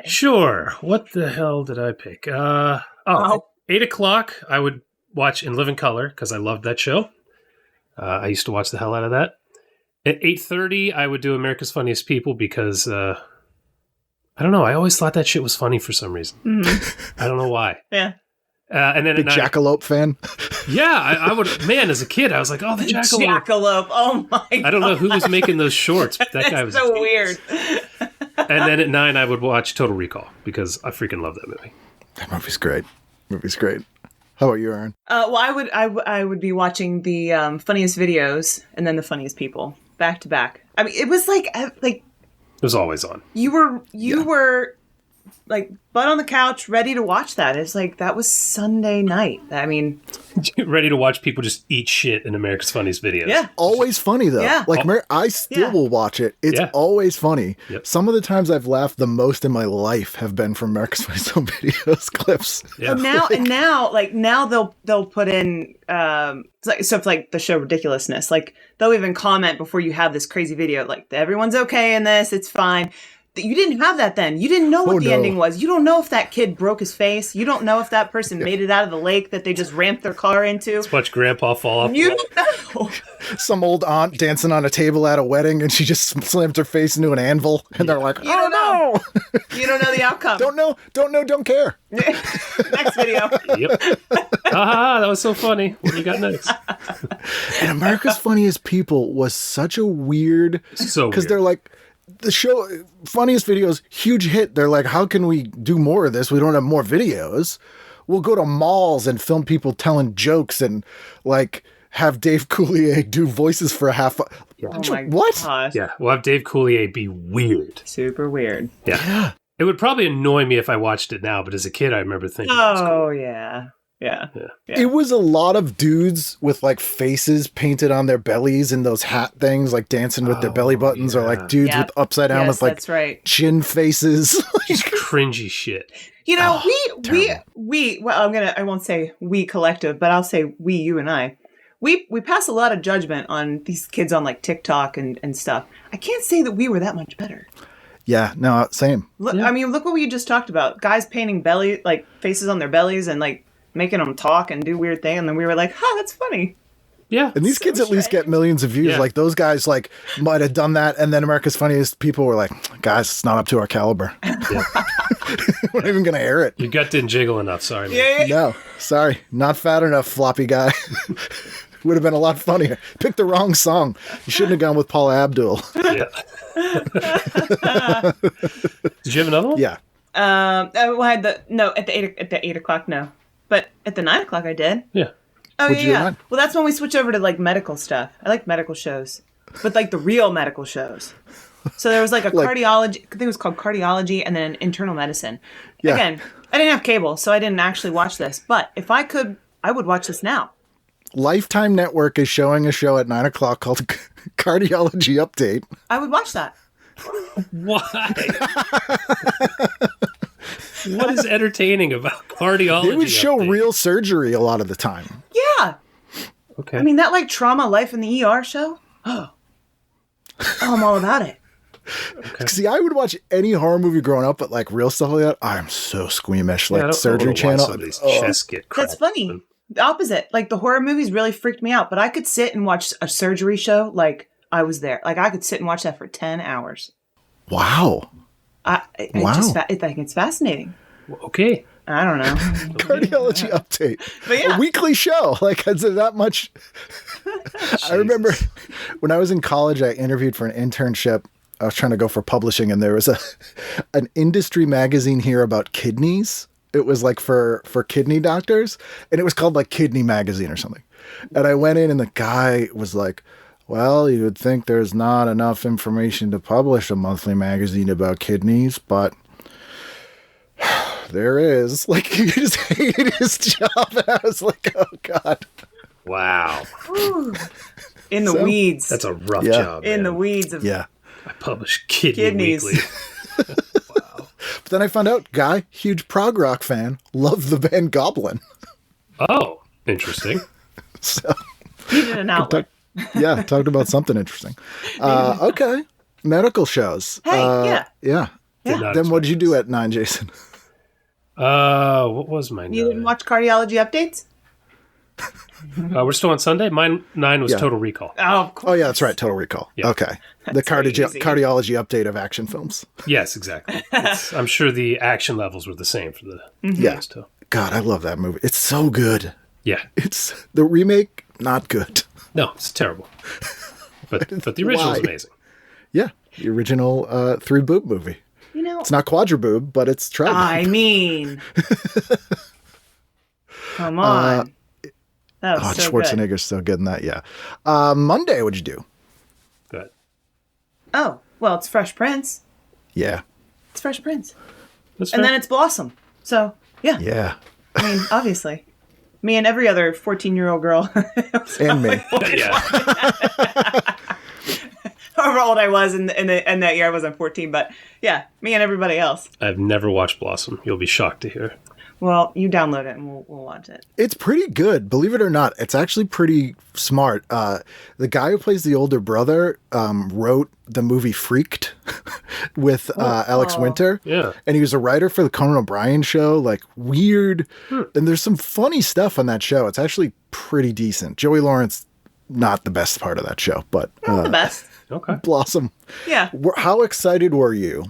Sure. What the hell did I pick? 8 o'clock, I would watch In Living Color because I loved that show. I used to watch the hell out of that. At 8:30, I would do America's Funniest People because I don't know. I always thought that shit was funny for some reason. Mm-hmm. I don't know why. Yeah. And then big Jackalope fan. Yeah, I would. Man, as a kid, I was like, "Oh, the Jackalope!" Jackalope. Oh my god! I don't know who was making those shorts, but that guy was so weird. And then at 9, I would watch Total Recall because I freaking love that movie. That movie's great. How about you, Erin? Well, I would be watching the funniest videos and then the funniest people back to back. I mean, it was like it was always on. You were like butt on the couch, ready to watch that. It's like that was Sunday night. I mean, ready to watch people just eat shit in America's Funniest Videos. Yeah, always funny though. Yeah, like I still will watch it. It's always funny. Yep. Some of the times I've laughed the most in my life have been from America's Funniest Home Videos clips. Yeah. Now they'll put in stuff like the show Ridiculousness. Like they'll even comment before you have this crazy video. Like everyone's okay in this. It's fine. You didn't have that then. You didn't know what the ending was. You don't know if that kid broke his face. You don't know if that person made it out of the lake that they just ramped their car into. Let's watch Grandpa fall off. You don't know. Some old aunt dancing on a table at a wedding and she just slammed her face into an anvil. And they're like, oh no. You don't know the outcome. Don't know, don't care. Next video. Yep. That was so funny. What do you got next? And America's Funniest People was such a weird... Because they're like... The show, Funniest Videos, huge hit. They're like, how can we do more of this? We don't have more videos. We'll go to malls and film people telling jokes and like have Dave Coulier do voices for a half. Oh my What? gosh. Yeah, we'll have Dave Coulier be weird. Super weird. Yeah. It would probably annoy me if I watched it now, but as a kid, I remember thinking, it was cool. Oh, yeah. Yeah. It was a lot of dudes with like faces painted on their bellies and those hat things, like dancing with their belly buttons, or like dudes Yep. with upside down with like that's right. chin faces. Just cringy shit. You know, terrible. well, I won't say we collective, but I'll say we, you and I. We pass a lot of judgment on these kids on like TikTok and stuff. I can't say that we were that much better. Yeah, no, same. Look, I mean, look what we just talked about. Guys painting belly, like faces on their bellies and like making them talk and do weird things. And then we were like, that's funny. Yeah. And these kids at least get millions of views. Yeah. Like those guys like might have done that. And then America's Funniest People were like, guys, it's not up to our caliber. We're not even going to air it. Your gut didn't jiggle enough. Sorry, man. Yeah. No, sorry. Not fat enough, floppy guy. Would have been a lot funnier. Picked the wrong song. You shouldn't have gone with Paula Abdul. Yeah. Did you have another one? Yeah. I had at the 8 o'clock, no. But at the 9 o'clock I did. Yeah. Oh, What'd you do at yeah. 9? Well, that's when we switch over to like medical stuff. I like medical shows. But like the real medical shows. So there was like a cardiology, I think it was called cardiology, and then internal medicine. Yeah. Again, I didn't have cable, so I didn't actually watch this. But if I could, I would watch this now. Lifetime Network is showing a show at 9 o'clock called Cardiology Update. I would watch that. Why? What is entertaining about cardiology? They would show update? real surgery a lot of the time. Yeah. Okay. I mean, that like trauma life in the ER show. Oh, I'm all about it. See, I would watch any horror movie growing up, but like real stuff like that, I'm so squeamish. Like I don't Surgery know why Channel. somebody's chest get That's cracked. funny. The opposite. Like the horror movies really freaked me out, but I could sit and watch a surgery show like I was there. Like I could sit and watch that for 10 hours. Wow. I think it's fascinating. Okay. I don't know. Cardiology Update. But yeah. A weekly show. Like, is it that much? I remember when I was in college, I interviewed for an internship. I was trying to go for publishing, and there was an industry magazine here about kidneys. It was like for kidney doctors, and it was called like Kidney Magazine or something. And I went in, and the guy was like, well, you would think there's not enough information to publish a monthly magazine about kidneys, but there is. Like, he just hated his job. And I was like, oh, God. Wow. In the weeds. That's a rough Yeah. job. in the man. weeds of Yeah. I publish Kidney Kidneys. Weekly. But then I found out, guy, huge prog rock fan, loved the band Goblin. Oh, interesting. So, needed an outlet. yeah, talked about something interesting. Okay. Medical shows. Hey, yeah. Yeah. Did not Then what did you expect do at 9, Jason? What was my You 9? didn't watch cardiology updates? We're still on Sunday. Mine 9 was Yeah. Total Recall. Oh, of course. Oh, yeah, that's right. Total Recall. Yeah. Okay. The very easy. cardiology update of action films. Yes, exactly. I'm sure the action levels were the same for the Yeah. first two. God, I love that movie. It's so good. Yeah. It's the remake, not good. No, it's terrible. But the original is Why? amazing. Yeah. The original three boob movie. You know, It's not quadriboob, but it's tri I mean, come on. That was so good. Schwarzenegger's so good in that, yeah. Monday, what'd you do? Good. Oh, well, it's Fresh Prince. Yeah. It's Fresh Prince. That's And fair. then it's Blossom. So, yeah. Yeah. I mean, obviously. Me and every other 14-year-old girl. And me. yeah. However old I was in that year, I wasn't 14, but yeah, me and everybody else. I've never watched Blossom. You'll be shocked to hear. Well, you download it and we'll watch it. It's pretty good, believe it or not. It's actually pretty smart. The guy who plays the older brother wrote the movie Freaked with Alex Winter. Yeah. And he was a writer for the Conan O'Brien show, like weird. And there's some funny stuff on that show. It's actually pretty decent. Joey Lawrence, not the best part of that show, but Not the best. Okay. Blossom. Yeah. How excited were you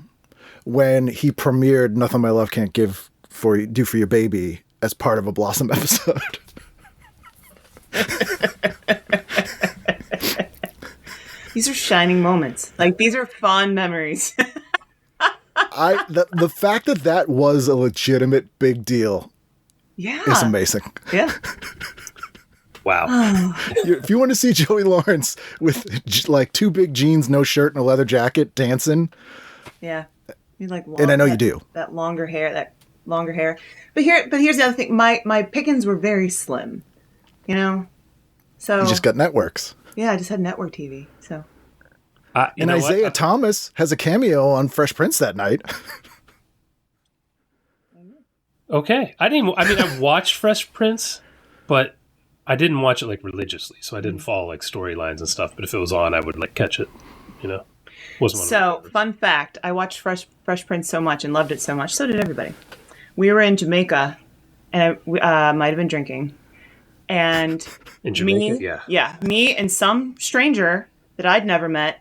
when he premiered Nothing My Love Can't do for your baby as part of a Blossom episode? These are shining moments. Like, these are fond memories. The fact that was a legitimate big deal Yeah. is amazing. Yeah. Wow. If you want to see Joey Lawrence with like 2 big jeans, no shirt, and a leather jacket dancing, Yeah. You like and I know you do. That longer hair. But here's the other thing. My pickings were very slim. You know? So You just got networks. yeah, I just had network TV. So And Isaiah Thomas has a cameo on Fresh Prince that night. Okay. I watched Fresh Prince, but I didn't watch it like religiously, so I didn't follow like storylines and stuff. But if it was on, I would like catch it, you know. Wasn't one of my So, favorites. fun fact, I watched Fresh Prince so much and loved it so much. So did everybody. We were in Jamaica, and I might have been drinking. And In Jamaica, me and some stranger that I'd never met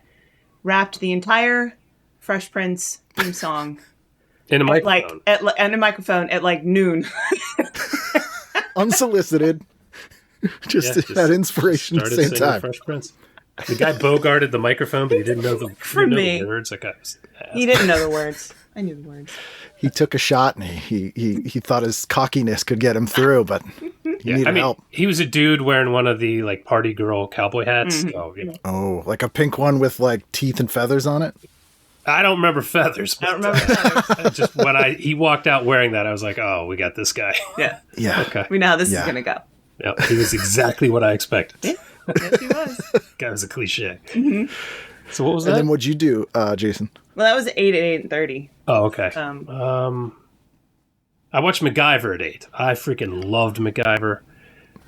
rapped the entire Fresh Prince theme song in a microphone. and a microphone at like noon. Unsolicited. just had inspiration at the started same singing time. Fresh Prince. The guy bogarted the microphone, but he didn't know the, me. the words. That guy was He didn't know the words. I knew the words. He took a shot and he thought his cockiness could get him through, but he needed help. He was a dude wearing one of the like party girl cowboy hats. So, you know. Oh, like a pink one with like teeth and feathers on it? I don't remember feathers. I don't remember that. Just when he walked out wearing that, I was like, oh, we got this guy. Yeah. Yeah. Okay. We know how this Yeah. is going to go. Yeah, he was exactly what I expected. Yes, he was. Guy was a cliche. So what was And that? then what'd you do, Jason? Well, that was 8 at 8:30. Oh, okay. I watched MacGyver at 8. I freaking loved MacGyver.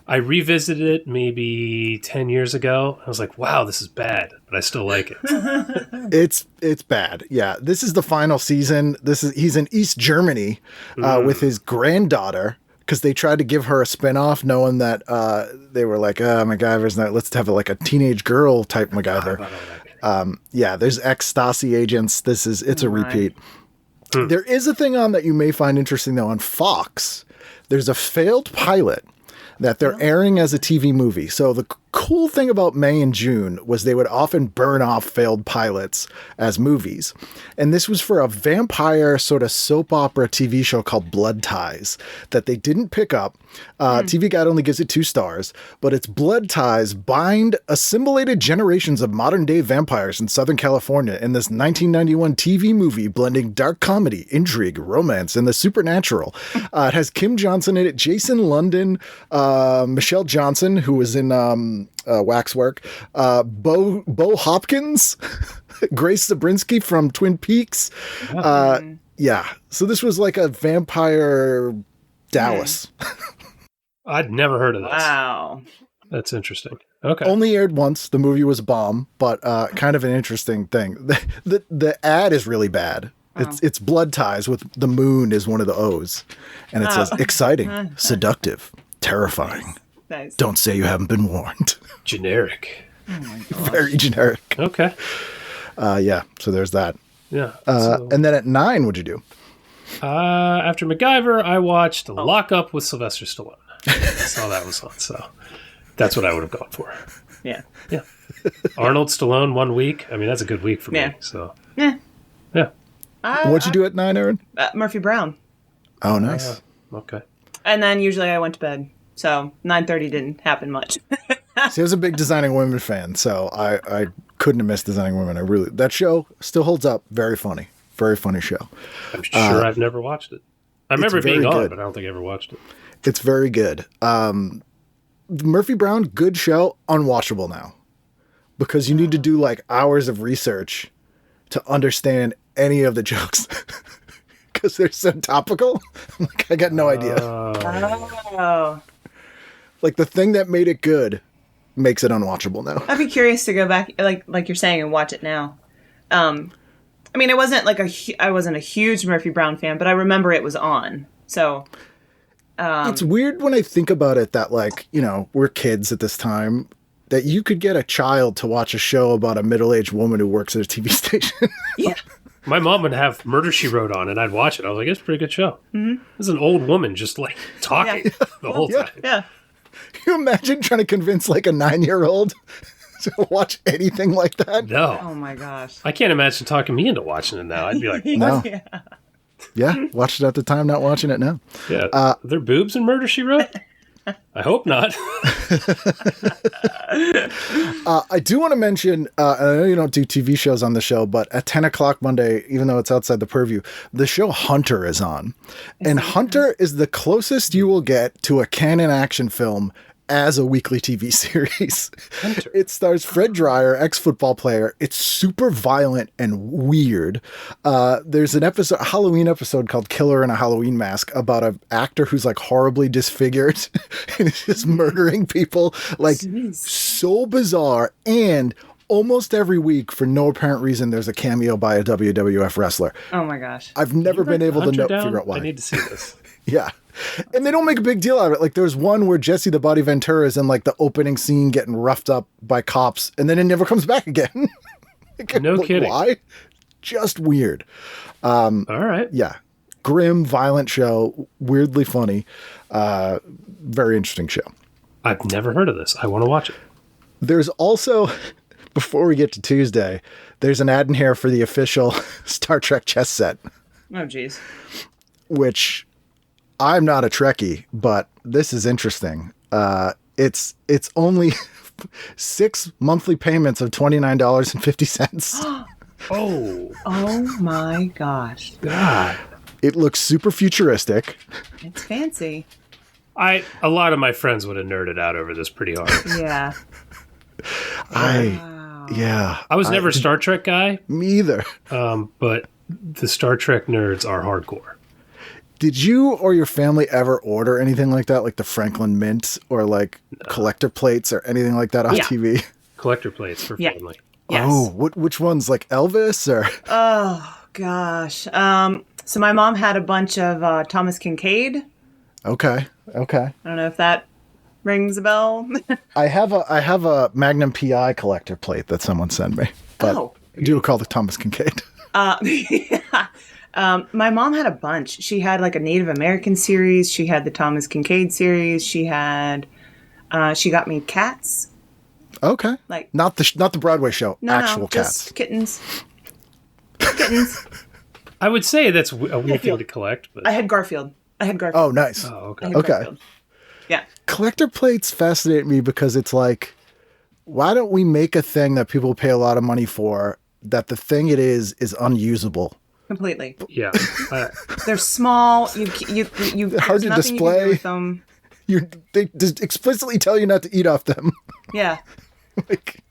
I revisited it maybe 10 years ago. I was like, wow, this is bad, but I still like it. It's bad. Yeah. This is the final season. He's in East Germany with his granddaughter because they tried to give her a spinoff knowing that they were like, MacGyver's not, let's have like a teenage girl type MacGyver. Yeah, there's ex-Stasi agents. It's a repeat. There is a thing on that you may find interesting though on Fox. There's a failed pilot that they're airing as a TV movie. So the cool thing about May and June was they would often burn off failed pilots as movies. And this was for a vampire sort of soap opera TV show called Blood Ties that they didn't pick up. TV Guide only gives it 2 stars, but it's Blood Ties bind assimilated generations of modern day vampires in Southern California in this 1991 TV movie blending dark comedy, intrigue, romance, and the supernatural. It has Kim Johnson in it, Jason London, Michelle Johnson, who was in Waxwork, Bo Hopkins, Grace Zabriskie from Twin Peaks. Yeah. So this was like a vampire Dallas. I'd never heard of this. Wow. That's interesting. Okay. Only aired once. The movie was a bomb, but kind of an interesting thing. The ad is really bad. It's Blood Ties with the moon is one of the O's. And it says exciting, seductive, terrifying. Nice. Don't say you haven't been warned. Generic. Very generic. Okay. Yeah, so there's that. Yeah. And then at 9, what'd you do? After MacGyver, I watched Lock Up with Sylvester Stallone. I saw that was on, so that's what I would have gone for. Yeah. Yeah. Arnold Stallone 1 week. I mean, that's a good week for me. So Yeah. yeah. What'd you do at 9, Erin? Murphy Brown. Oh, nice. Okay. And then usually I went to bed. So 9:30 didn't happen much. See, I was a big Designing Women fan, so I couldn't have missed Designing Women. That show still holds up. Very funny. Very funny show. I'm sure I've never watched it. I remember it being very on, good. but I don't think I ever watched it. It's very good. Murphy Brown, good show, unwatchable now. Because you need to do like hours of research to understand any of the jokes. Because they're so topical. I got no idea. Oh. Like the thing that made it good makes it unwatchable now. I'd be curious to go back, like you're saying, and watch it now. I mean, I wasn't a huge Murphy Brown fan, but I remember it was on. So It's weird when I think about it that we're kids at this time, that you could get a child to watch a show about a middle-aged woman who works at a TV station. yeah. My mom would have Murder, She Wrote on, and I'd watch it. I was like, it's a pretty good show. Mm-hmm. There's an old woman just like talking the whole time. Yeah. Can you imagine trying to convince like a 9-year-old to watch anything like that? No. Oh my gosh. I can't imagine talking me into watching it now. I'd be like, No. Yeah, watched it at the time, not watching it now. yeah. Are there boobs in Murder, She Wrote? I hope not. I do want to mention, I know you don't do TV shows on the show, but at 10 o'clock Monday, even though it's outside the purview, the show Hunter is on. And Hunter is the closest you will get to a canon action film as a weekly TV series. Hunter. It stars Fred Dryer, ex-football player. It's super violent and weird. There's an episode, a Halloween episode called Killer in a Halloween Mask about an actor who's like horribly disfigured and is just murdering people. Like so bizarre. And almost every week, for no apparent reason, there's a cameo by a WWF wrestler. Oh my gosh. I've never been able to figure out why. I need to see this. Yeah. And they don't make a big deal out of it. Like there's one where Jesse the Body Ventura is in like the opening scene getting roughed up by cops and then it never comes back again. Like, No kidding. Why? Just weird. All right. Yeah. Grim, violent show. Weirdly funny. Very interesting show. I've never heard of this. I want to watch it. There's also, before we get to Tuesday, there's an ad in here for the official Star Trek chess set, Oh, geez. which I'm not a Trekkie, but this is interesting. It's only 6 monthly payments of $29.50. Oh, Oh my gosh. God. It looks super futuristic. It's fancy. A lot of my friends would have nerded out over this pretty hard. Yeah. I was never a Star Trek guy, Me either. but the Star Trek nerds are hardcore. Did you or your family ever order anything like that, like the Franklin Mint or like collector plates or anything like that on Yeah. TV? Collector plates for Yeah. family. Yes. Oh, which ones? Like Elvis or? Oh gosh. So my mom had a bunch of Thomas Kincaid. Okay. I don't know if that rings a bell. I have a Magnum PI collector plate that someone sent me, but Oh. I do call it Thomas Kincaid. Yeah. My mom had a bunch. She had like a Native American series. She had the Thomas Kincaid series. She had, she got me cats. Okay. Like Not the Broadway show. no, Actual no, cats. just kittens. Kittens. I would say that's a weird thing to collect, but I had Garfield. Oh, nice. oh, I okay. had Okay. Garfield. Yeah. Collector plates fascinate me because it's like, why don't we make a thing that people pay a lot of money for that the thing it is unusable? Completely. Yeah. They're small. You Hard there's to nothing you can do display. with them. They just explicitly tell you not to eat off them. Yeah. Like,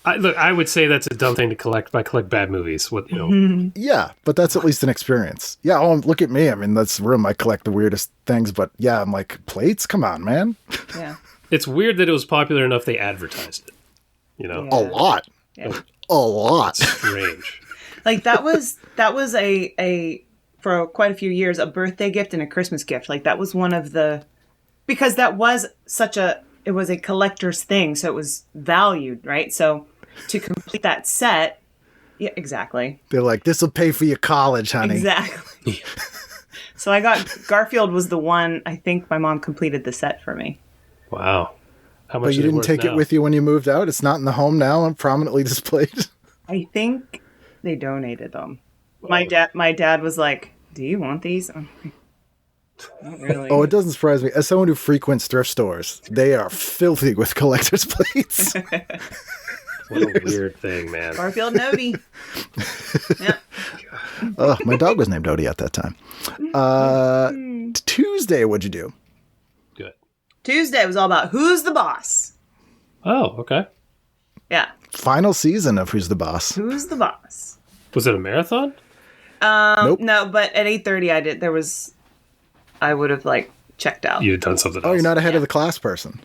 I would say that's a dumb thing to collect. But I collect bad movies. What you know? yeah, but that's at least an experience. Yeah. Oh, look at me. I mean, that's room. I collect the weirdest things, but yeah, I'm like, plates? Come on, man. Yeah. It's weird that it was popular enough they advertised it. You know, A lot. Yeah. A lot. strange. Like that was a for quite a few years a birthday gift and a Christmas gift. Like that was one of the, because that was it was a collector's thing, so it was valued, right? So to complete that set, yeah, exactly. They're like, this will pay for your college, honey. Exactly. So I got Garfield was the one. I think my mom completed the set for me. Wow. How much? But you is it didn't worth take now? it with you when you moved out? It's not in the home now and prominently displayed? I think they donated them. My dad was like, "Do you want these?" I'm like, not really. Oh, it doesn't surprise me. As someone who frequents thrift stores, they are filthy with collector's plates. What a weird thing, man. Garfield and Odie. Yeah. My dog was named Odie at that time. Tuesday, what'd you do? Good. Tuesday was all about who's the boss. Oh, okay. Yeah. Final season of Who's the Boss. Who's the boss? Was it a marathon? Nope. No, but at 8:30 I would have like checked out. You had done something else. Oh, you're not ahead of the class person.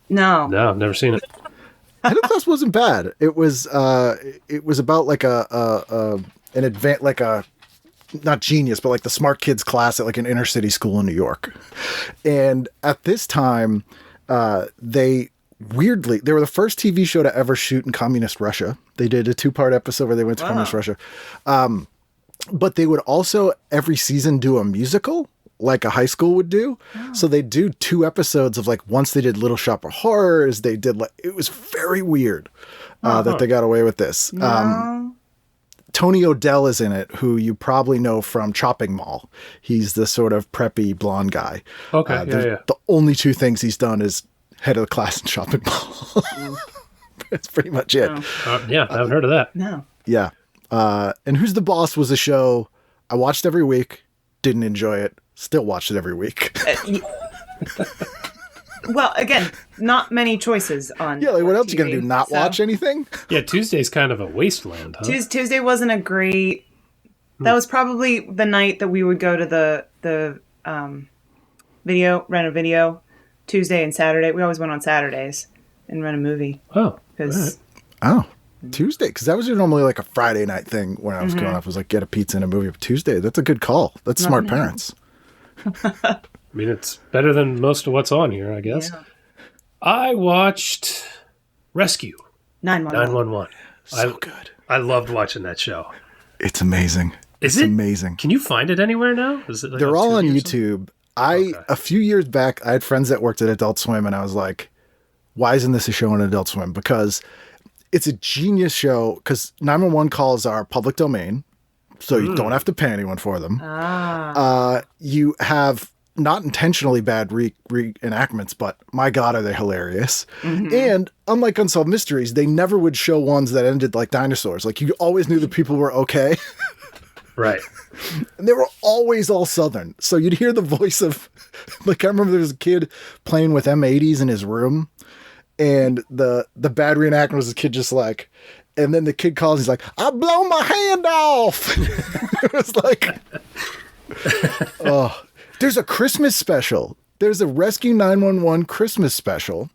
No. No, I've never seen it. Head of class wasn't bad. It was about like an advanced, like a, not genius, but like the smart kids class at like an inner city school in New York. And at this time, they were the first TV show to ever shoot in communist Russia. They did a 2-part episode where they went to communist Russia. But they would also every season do a musical like a high school would do. Oh. So they do 2 episodes of like, once they did Little Shop of Horrors, they did like, it was very weird that they got away with this. No. Tony O'Dell is in it, who you probably know from Chopping Mall. He's the sort of preppy blonde guy. Okay, The only two things he's done is head of the class in Chopping Mall. That's pretty much it. Yeah, I haven't heard of that. No. Yeah. And Who's the Boss was a show I watched every week, didn't enjoy it, still watched it every week. Well, again, not many choices on. Yeah, like what else TV, you gonna do? Not watch anything? Yeah, Tuesday's kind of a wasteland, huh? Tuesday wasn't a great. That was probably the night that we would go to the rent a video. Tuesday and Saturday. We always went on Saturdays and rent a movie. Oh, Because Tuesday, because that was normally like a Friday night thing when I was growing up. Was like get a pizza and a movie. But Tuesday, that's a good call. That's smart parents. I mean, it's better than most of what's on here, I guess. Yeah. I watched Rescue 911. So good. I loved watching that show. It's amazing. Is it's it amazing? Can you find it anywhere now? Is it like They're all on Tubi or something? YouTube. A few years back, I had friends that worked at Adult Swim, and I was like, why isn't this a show on Adult Swim? Because it's a genius show, because 911 calls are public domain, so you don't have to pay anyone for them. You have not intentionally bad reenactments, but my God, are they hilarious. And unlike Unsolved Mysteries, they never would show ones that ended like dinosaurs. Like, you always knew the people were okay. Right. And they were always all Southern. So you'd hear the voice of, like, I remember there was a kid playing with M80s in his room, and the bad reenactment was a kid just like, and then the kid calls, he's like, I blow my hand off. It was like, oh, there's a Christmas special. There's a Rescue 911 Christmas special.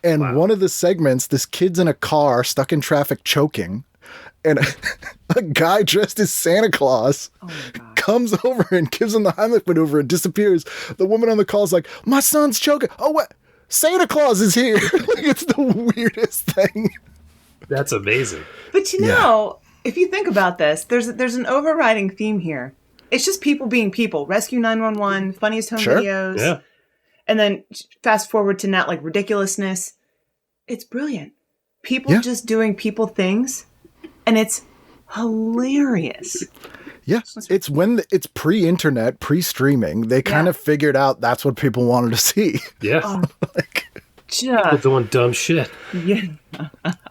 And one of the segments, this kid's in a car stuck in traffic choking. And a guy dressed as Santa Claus comes over and gives him the Heimlich maneuver and disappears. The woman on the call is like, my son's choking. Oh, what? Santa Claus is here. Like, it's the weirdest thing. That's amazing. But you know, if you think about this, there's an overriding theme here. It's just people being people. Rescue 911, funniest home videos. Yeah. And then fast forward to now, like, ridiculousness. It's brilliant. People just doing people things. And it's hilarious. Yeah, it's when it's pre-internet, pre-streaming. They kind of figured out that's what people wanted to see. Yeah. Just, Doing dumb shit. yeah.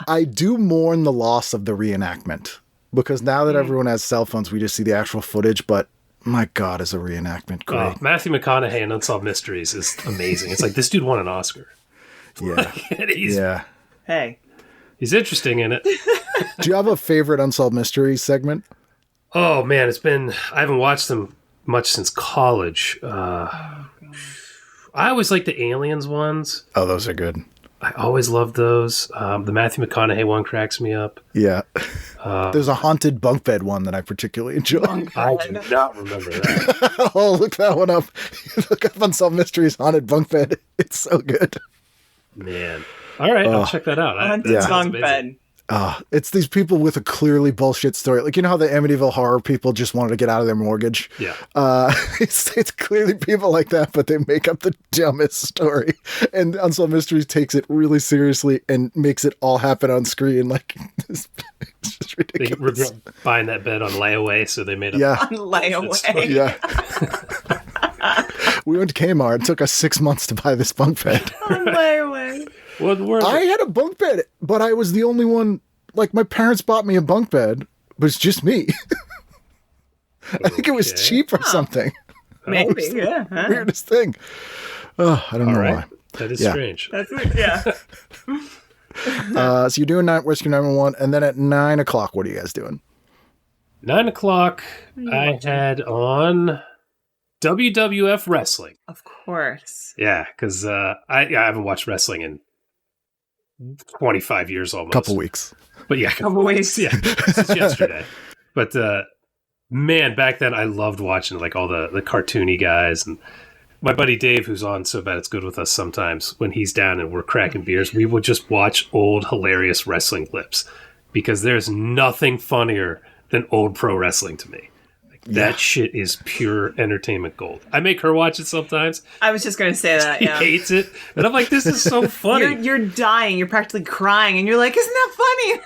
I do mourn the loss of the reenactment, because now that everyone has cell phones, we just see the actual footage. But my God, is a reenactment great? Matthew McConaughey in Unsolved Mysteries is amazing. It's like, this dude won an Oscar. Yeah, And Hey. he's interesting in it. Do you have a favorite Unsolved Mysteries segment? Oh man, I haven't watched them much since college. I always like the aliens ones. Oh, those are good. I always loved those. The Matthew McConaughey one cracks me up. Yeah. There's a haunted bunk bed one that I particularly enjoy. I do not remember that. Oh, look that one up. Look up Unsolved Mysteries haunted bunk bed. It's so good. Man. All right, I'll check that out. Haunted bunk bed. It's these people with a clearly bullshit story. Like, you know how the Amityville horror people just wanted to get out of their mortgage? Yeah. It's clearly people like that, but they make up the dumbest story. And Unsolved Mysteries takes it really seriously and makes it all happen on screen. Like, it's just They ridiculous. were buying that bed on layaway, so they made a Yeah. On layaway. Yeah. We went to Kmart. It took us 6 months to buy this bunk bed. On layaway. I had a bunk bed, but I was the only one. Like, my parents bought me a bunk bed, but it's just me. I think it was cheap or something. Maybe, yeah. Huh? Weirdest thing. Oh, I don't know why. That is Yeah. strange. That's weird. Yeah. So you're doing Rescue 911, and then at 9 o'clock, what are you guys doing? 9 o'clock, I had on WWF Wrestling. Of course. Yeah, because I haven't watched wrestling in 25 years almost. Couple weeks. But yeah, Couple weeks. Yeah, since yesterday. But man, back then I loved watching like all the cartoony guys. And my buddy Dave, who's on So Bad It's Good with us sometimes, when he's down and we're cracking beers, we would just watch old hilarious wrestling clips, because there's nothing funnier than old pro wrestling to me. That shit is pure entertainment gold. I make her watch it sometimes. I was just going to say that, She yeah. hates it. And I'm like, this is so funny. You're dying. You're practically crying. And you're like, isn't that funny?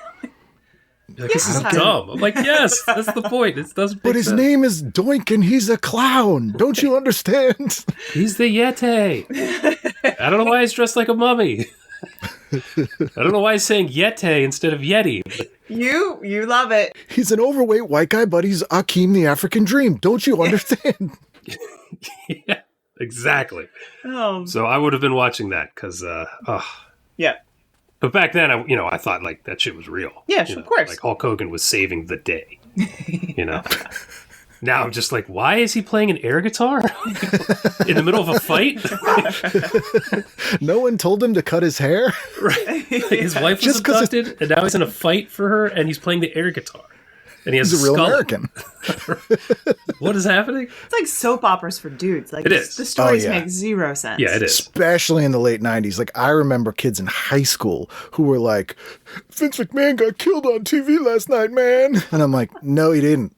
Like, this is dumb. I'm like, yes, that's the point. It doesn't. But his name is Doink, and he's a clown. Don't you understand? He's the Yeti. I don't know why he's dressed like a mummy. I don't know why he's saying Yeti instead of Yeti. You love it. He's an overweight white guy, but he's Akeem the African Dream. Don't you understand? Yeah, exactly. Oh. So I would have been watching that because, Yeah. But back then, I thought like that shit was real. Yeah, of course. Like Hulk Hogan was saving the day. Now I'm just like, why is he playing an air guitar in the middle of a fight? No one told him to cut his hair. Right. Like his wife was abducted, and now he's in a fight for her, and he's playing the air guitar. And he has He's a real skull. American. What is happening? It's like soap operas for dududes. Like It is. The stories Oh, yeah. make zero sense. Yeah, it is. Especially in the late 90s. Like, I remember kids in high school who were like, Vince McMahon got killed on TV last night, man. And I'm like, no, he didn't.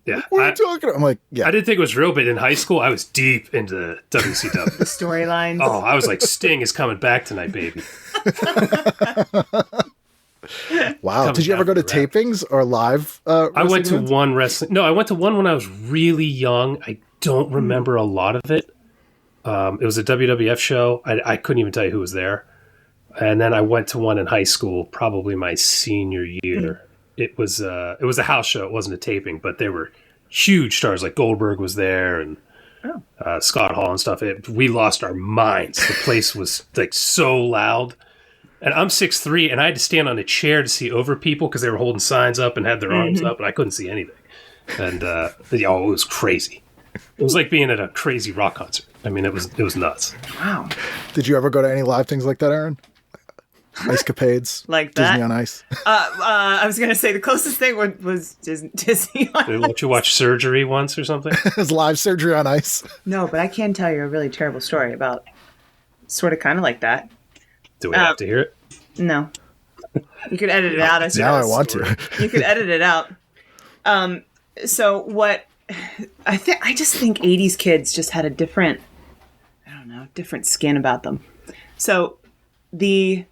Yeah. What are you talking about? I'm like, yeah. I didn't think it was real, but in high school, I was deep into WCW. The storylines. Oh, I was like, Sting is coming back tonight, baby. Wow. Did you ever go to after that. tapings or live? I went to events? one wrestling. No, I went to one when I was really young. I don't remember a lot of it. It was a WWF show. I couldn't even tell you who was there. And then I went to one in high school, probably my senior year. It was a house show. It wasn't a taping, but there were huge stars. Like Goldberg was there, and Scott Hall and stuff. We lost our minds. The place was like so loud. And I'm 6'3", and I had to stand on a chair to see over people because they were holding signs up and had their arms up, and I couldn't see anything. And it was crazy. It was like being at a crazy rock concert. I mean, it was nuts. Wow. Did you ever go to any live things like that, Erin? Ice capades? Like that? Disney on Ice? I was going to say the closest thing was Disney on Did you watch Surgery once or something? It was live surgery on ice. No, but I can tell you a really terrible story about sort of kind of like that. Do we have to hear it? No. You could edit it out, I suppose. Now I want to. You could edit it out. So what I just think 80s kids just had a different skin about them. So the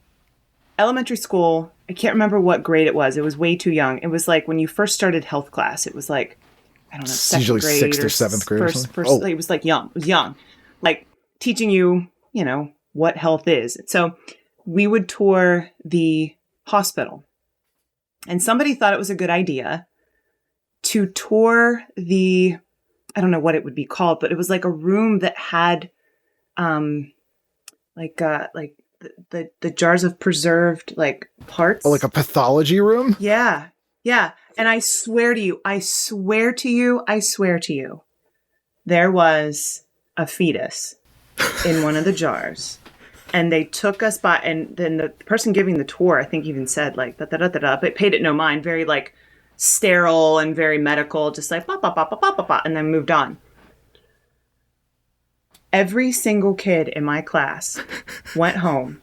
elementary school, I can't remember what grade it was. It was way too young. It was like when you first started health class. It was like, I don't know, It's second usually grade 6th or 7th grade or something? First, Oh. it was like young. It was young. Like teaching you, what health is. So we would tour the hospital. And somebody thought it was a good idea to tour I don't know what it would be called, but it was like a room that had like the jars of preserved like parts. Oh, like a pathology room? Yeah. Yeah. And I swear to you, there was a fetus in one of the jars. And they took us by, and then the person giving the tour, I think even said like, da-da-da-da-da, but paid it no mind, very like sterile and very medical, just like, ba-ba-ba-ba-ba-ba, and then moved on. Every single kid in my class went home,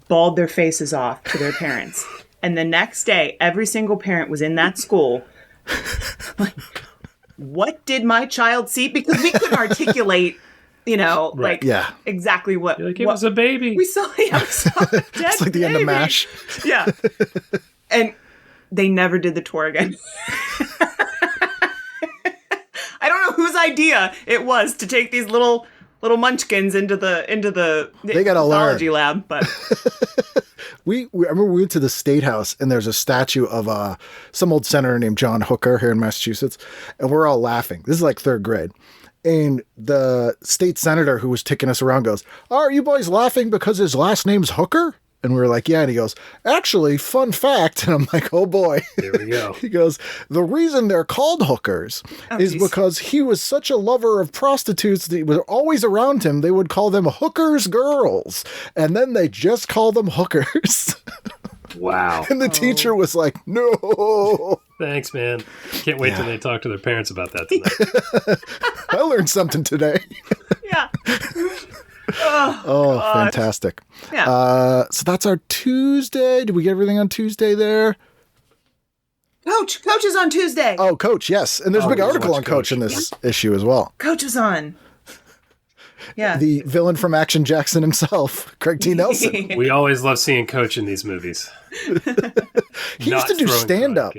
bawled their faces off to their parents. And the next day, every single parent was in that school. Like, what did my child see? Because we couldn't articulate, like exactly what. You're like, it was a baby. We saw a dead It's like the end of baby. MASH. Yeah. And they never did the tour again. I don't know whose idea it was to take these little munchkins into the They gotta pathology learn. lab, but I remember we went to the State House, and there's a statue of some old senator named John Hooker here in Massachusetts, and we're all laughing. This is like 3rd grade. And the state senator who was taking us around goes, "Are you boys laughing because his last name's Hooker?" And we were like, "Yeah." And he goes, "Actually, fun fact." And I'm like, "Oh boy." There we go. He goes, "The reason they're called hookers is geez. because he was such a lover of prostitutes that was always around him. They would call them hookers girls. And then they just call them hookers." Wow. And the teacher was like, "No." Thanks, man. Can't wait till they talk to their parents about that tonight. I learned something today. yeah. Oh, fantastic. Yeah. So that's our Tuesday. Did we get everything on Tuesday there? Coach is on Tuesday. Oh, Coach, yes. And there's a big we article watch on Coach in this issue as well. Coach is on. Yeah. The villain from Action Jackson himself, Craig T. Nelson. We always love seeing Coach in these movies. He used to do stand-up.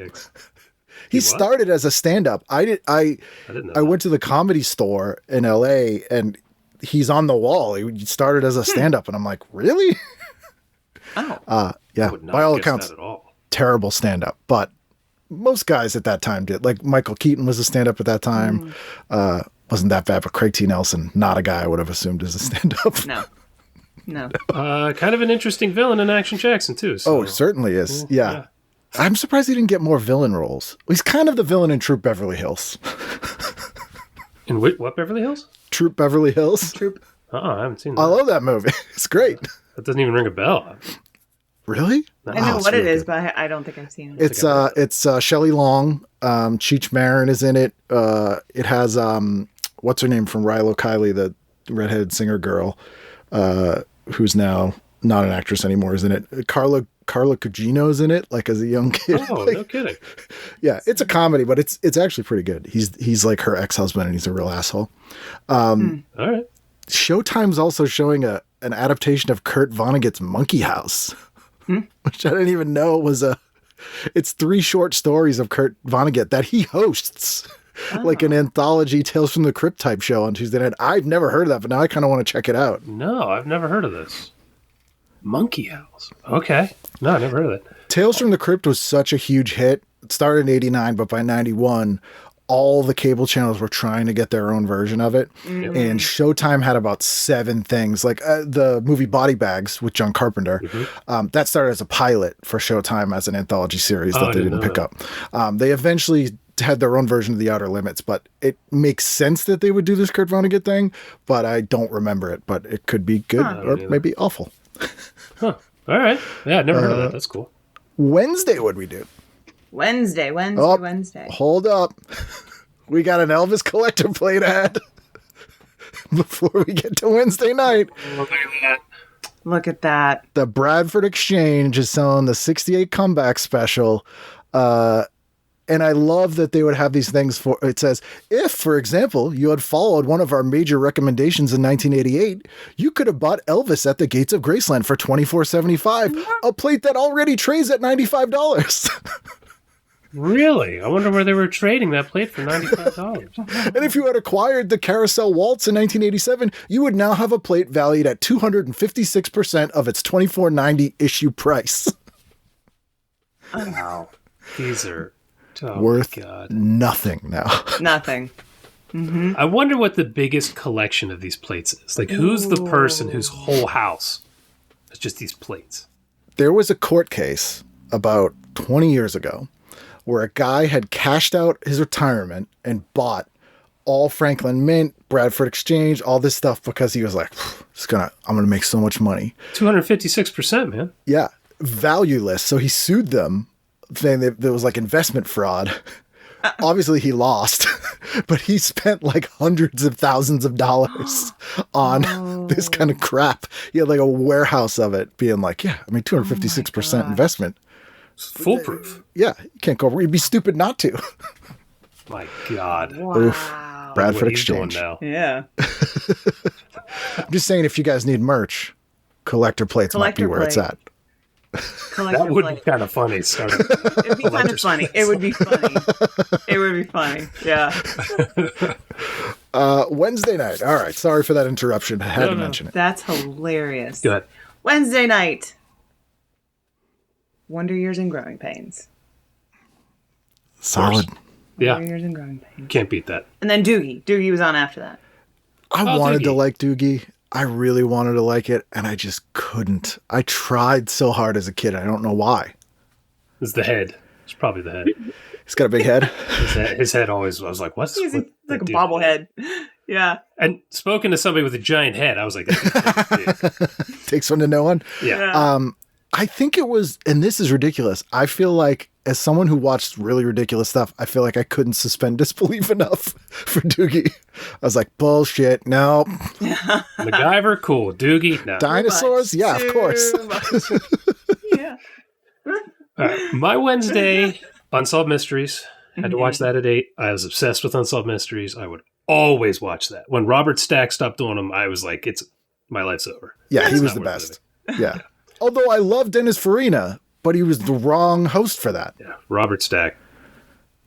He started as a stand-up. I didn't know that. went to the Comedy Store in LA and he's on the wall. He started as a stand-up and I'm like, really? Oh. Yeah. I would not By all guess accounts, that at all. terrible stand-up. But most guys at that time did. Like Michael Keaton was a stand-up at that time. Wasn't that bad, but Craig T. Nelson, not a guy I would have assumed as a stand-up. No. Kind of an interesting villain in Action Jackson, too. So. Oh, certainly is. Yeah. I'm surprised he didn't get more villain roles. He's kind of the villain in Troop Beverly Hills. In what Beverly Hills? Troop Beverly Hills. Troop. I haven't seen that. I love that movie. It's great. That doesn't even ring a bell. Really? I know it's what it really is, good. but I don't think I've seen it. It's Shelley Long. Cheech Marin is in it. It has what's her name from Rilo Kiley, the redheaded singer girl, who's now not an actress anymore, is in it. Carla Gugino's in it, like as a young kid. Oh, no kidding. Yeah, it's a comedy, but it's actually pretty good. He's like her ex-husband, and he's a real asshole. All right. Showtime's also showing an adaptation of Kurt Vonnegut's Monkey House, which I didn't even know was it's 3 short stories of Kurt Vonnegut that he hosts, like an anthology Tales from the Crypt type show on Tuesday night. I've never heard of that, but now I kind of want to check it out. No, I've never heard of this. Monkey House. Okay. No, I never heard of that. Tales from the Crypt was such a huge hit. It started in 89, but by 91, all the cable channels were trying to get their own version of it. And Showtime had about 7 things, like the movie Body Bags with John Carpenter. That started as a pilot for Showtime as an anthology series that they didn't pick up. They eventually had their own version of The Outer Limits, but it makes sense that they would do this Kurt Vonnegut thing, but I don't remember it, but it could be good or maybe awful. All right. Yeah, I've never heard of that. That's cool. Wednesday, what'd we do? Wednesday. Hold up. We got an Elvis collector plate ad before we get to Wednesday night. Look at that. The Bradford Exchange is selling the 68 comeback special. And I love that they would have these things for, it says, if, for example, you had followed one of our major recommendations in 1988, you could have bought Elvis at the Gates of Graceland for $24.75, a plate that already trades at $95. Really? I wonder where they were trading that plate for $95. And if you had acquired the Carousel Waltz in 1987, you would now have a plate valued at 256% of its $24.90 issue price. Wow. These are worth nothing now. Nothing. I wonder what the biggest collection of these plates is. Like, who's the person whose whole house is just these plates? There was a court case about 20 years ago where a guy had cashed out his retirement and bought all Franklin Mint, Bradford Exchange, all this stuff because he was like, I'm going to make so much money. 256%, man. Yeah. Valueless. So he sued them, saying that there was like investment fraud. Obviously he lost, but he spent like hundreds of thousands of dollars on this kind of crap. He had like a warehouse of it being like, 256% investment. It's foolproof. Yeah. You can't go, you'd be stupid not to. My God. Wow. Oof. Bradford What he's Exchange. doing now. Yeah. I'm just saying, if you guys need merch, collector plates might be where it's at. That would be kind of funny. It'd be kind of funny. It would be funny. It would be funny. Yeah. Wednesday night. All right. Sorry for that interruption. I had to mention it. That's hilarious. Go ahead. Wednesday night. Wonder Years and Growing Pains. Solid. Yeah. Wonder Years and Growing Pains. Can't beat that. And then Doogie. Doogie was on after that. I wanted Doogie. to like Doogie. I really wanted to like it, and I just couldn't. I tried so hard as a kid. I don't know why. It's the head. It's probably the head. He's got a big head. His head always, I was like, what's He's what, like a dude? bobblehead. Yeah. And spoken to somebody with a giant head, I was like, that's big. Takes one to know one. Yeah. I think it was, and this is ridiculous. I feel like, as someone who watched really ridiculous stuff, I feel like I couldn't suspend disbelief enough for Doogie. I was like, bullshit, no. MacGyver, cool. Doogie, no. Dinosaurs? Yeah, of course. Yeah. All right. My Wednesday, Unsolved Mysteries. Had to watch that at 8. I was obsessed with Unsolved Mysteries. I would always watch that. When Robert Stack stopped doing them, I was like, my life's over. Yeah, he It's was not the worth best. Yeah. Although I love Dennis Farina, but he was the wrong host for that. Yeah, Robert Stack.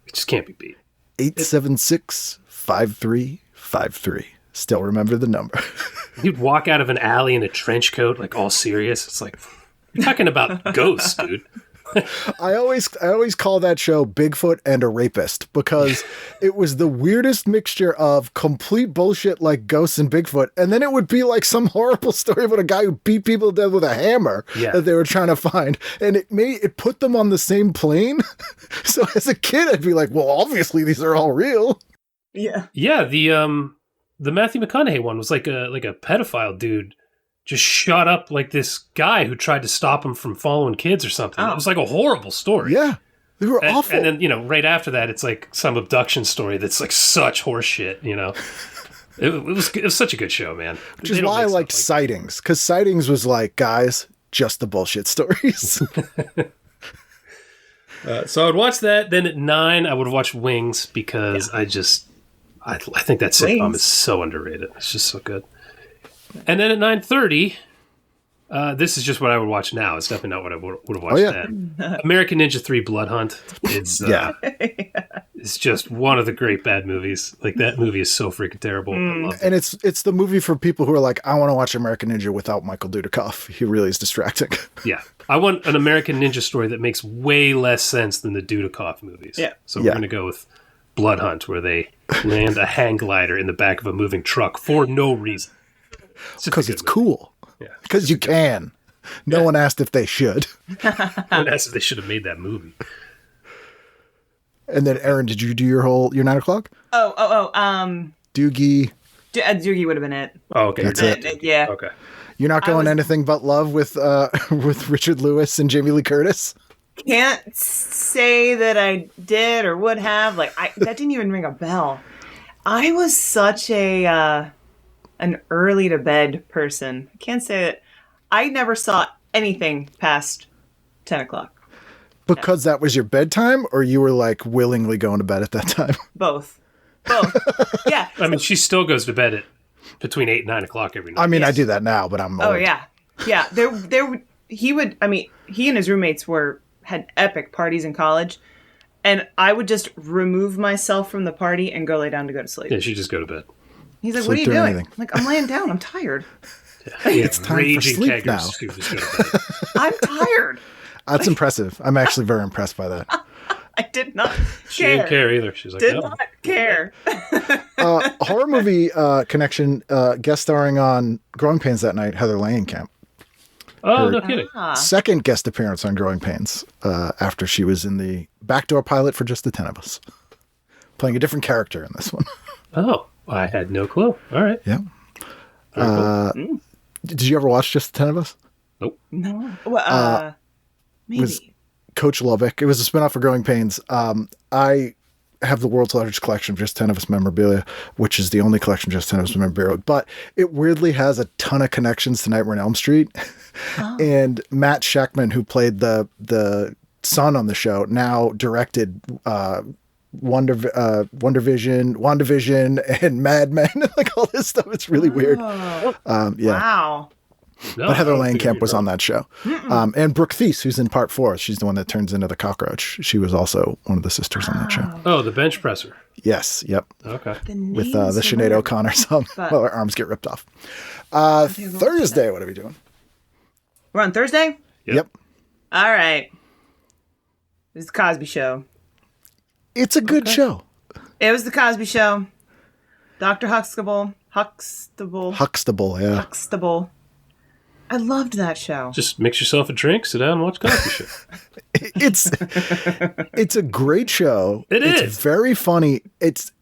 It just can't be beat. 876-5353. Still remember the number. He'd walk out of an alley in a trench coat, like all serious. It's like, you're talking about ghosts, dude. I always call that show Bigfoot and a Rapist because it was the weirdest mixture of complete bullshit like ghosts and Bigfoot, and then it would be like some horrible story about a guy who beat people to death with a hammer that they were trying to find, and it put them on the same plane. So as a kid, I'd be like, well, obviously these are all real. Yeah. Yeah, the Matthew McConaughey one was like a pedophile dude just shot up like this guy who tried to stop him from following kids or something. Oh. It was like a horrible story. Yeah, they were awful. And then, right after that, it's like some abduction story that's like such horse shit, It was such a good show, man. Which is why I liked Sightings, because Sightings was like, guys, just the bullshit stories. So I'd watch that. Then at 9, I would watch Wings because I think that sitcom is so underrated. It's just so good. And then at 9:30, this is just what I would watch now. It's definitely not what I would have watched then. American Ninja 3 Blood Hunt. It's it's just one of the great bad movies. Like, that movie is so freaking terrible. I love it. And it's the movie for people who are like, I want to watch American Ninja without Michael Dudikoff. He really is distracting. Yeah. I want an American Ninja story that makes way less sense than the Dudikoff movies. Yeah. So we're going to go with Blood Hunt, where they land a hang glider in the back of a moving truck for no reason. Because it's cool. Yeah. Because you can. No one asked if they should. No one asked if they should have made that movie. And then, Erin, did you do your 9 o'clock? Doogie. Doogie would have been it. Oh, okay. That's it. Yeah. Okay. You're not going anything but love with Richard Lewis and Jamie Lee Curtis? Can't say that I did or would have. Like, that didn't even ring a bell. I was such an early to bed person. I can't say that. I never saw anything past 10 o'clock. Because that was your bedtime, or you were like willingly going to bed at that time? Both. Yeah. I mean, she still goes to bed at between 8 and 9 o'clock every night. I mean, I do that now, but I'm old. Oh yeah. Yeah. He and his roommates had epic parties in college, and I would just remove myself from the party and go lay down to go to sleep. Yeah, she'd just go to bed. He's like, Sleep what are you during doing? anything. I'm like, I'm laying down. I'm tired. It's time for sleep now. To just go to bed. I'm tired. That's impressive. I'm actually very impressed by that. I did not She didn't care either. She's like, Did no. not care. Horror movie connection, guest starring on Growing Pains that night, Heather Langenkamp. Oh, no kidding. Second guest appearance on Growing Pains after she was in the backdoor pilot for Just the 10 of Us. Playing a different character in this one. Oh, I had no clue. All right. Yeah. Cool. Did you ever watch Just the 10 of Us? Nope. No. Well, maybe. Was Coach Lubbock. It was a spinoff of Growing Pains. I have the world's largest collection of Just 10 of Us memorabilia, which is the only collection of Just 10 of Us memorabilia. But it weirdly has a ton of connections to Nightmare on Elm Street. Oh. And Matt Sheckman, who played the son on the show, now directed WandaVision, and Mad Men, like all this stuff. It's really weird. Yeah. Wow. No, But Heather Langenkamp was on that show. And Brooke Thies, who's in part 4. She's the one that turns into the cockroach. She was also one of the sisters on that show. Oh, the bench presser. Yes. Yep. Okay. With the Sinead O'Connor song. Well, her arms get ripped off. Thursday, what are we doing? We're on Thursday? Yep. All right. It's the Cosby Show. It's a good show. It was the Cosby Show. Dr. Huxtable, yeah. Huxtable. I loved that show. Just mix yourself a drink, sit down, and watch Cosby Show. It's a great show. It's very funny. It's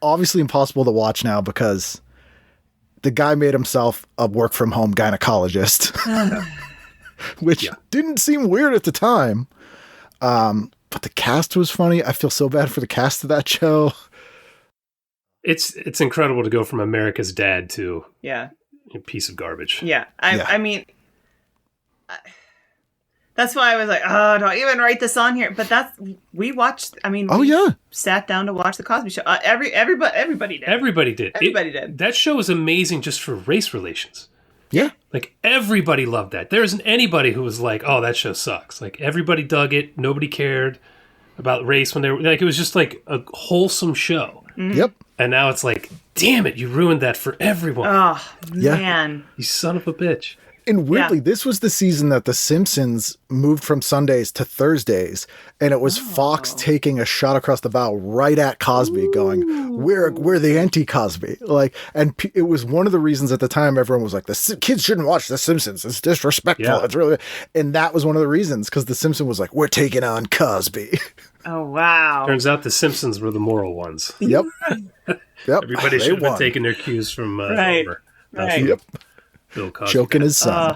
obviously impossible to watch now because the guy made himself a work-from-home gynecologist, which didn't seem weird at the time. But the cast was funny. I feel so bad for the cast of that show. It's incredible to go from America's Dad to a piece of garbage. Yeah. I mean, That's why I was like, oh, don't even write this on here. But we watched. I mean, sat down to watch the Cosby Show. Everybody did. Everybody did. Everybody did. That show was amazing just for race relations. Yeah. Like, everybody loved that. There isn't anybody who was like, oh, that show sucks. Like, everybody dug it. Nobody cared about race when they were, like, it was just like a wholesome show. Mm-hmm. Yep. And now it's like, damn it, you ruined that for everyone. Oh, man. You son of a bitch. And weirdly, this was the season that The Simpsons moved from Sundays to Thursdays, and it was Fox taking a shot across the bow right at Cosby, going, "We're the anti-Cosby." Like, and it was one of the reasons at the time everyone was like, "The kids shouldn't watch The Simpsons. It's disrespectful." Yeah. It's really, and that was one of the reasons because The Simpsons was like, "We're taking on Cosby." Oh, wow. Turns out the Simpsons were the moral ones. Yep. Yep. Everybody should have been taking their cues from Homer. Right. Yep. Bill Cosby. Choking his son.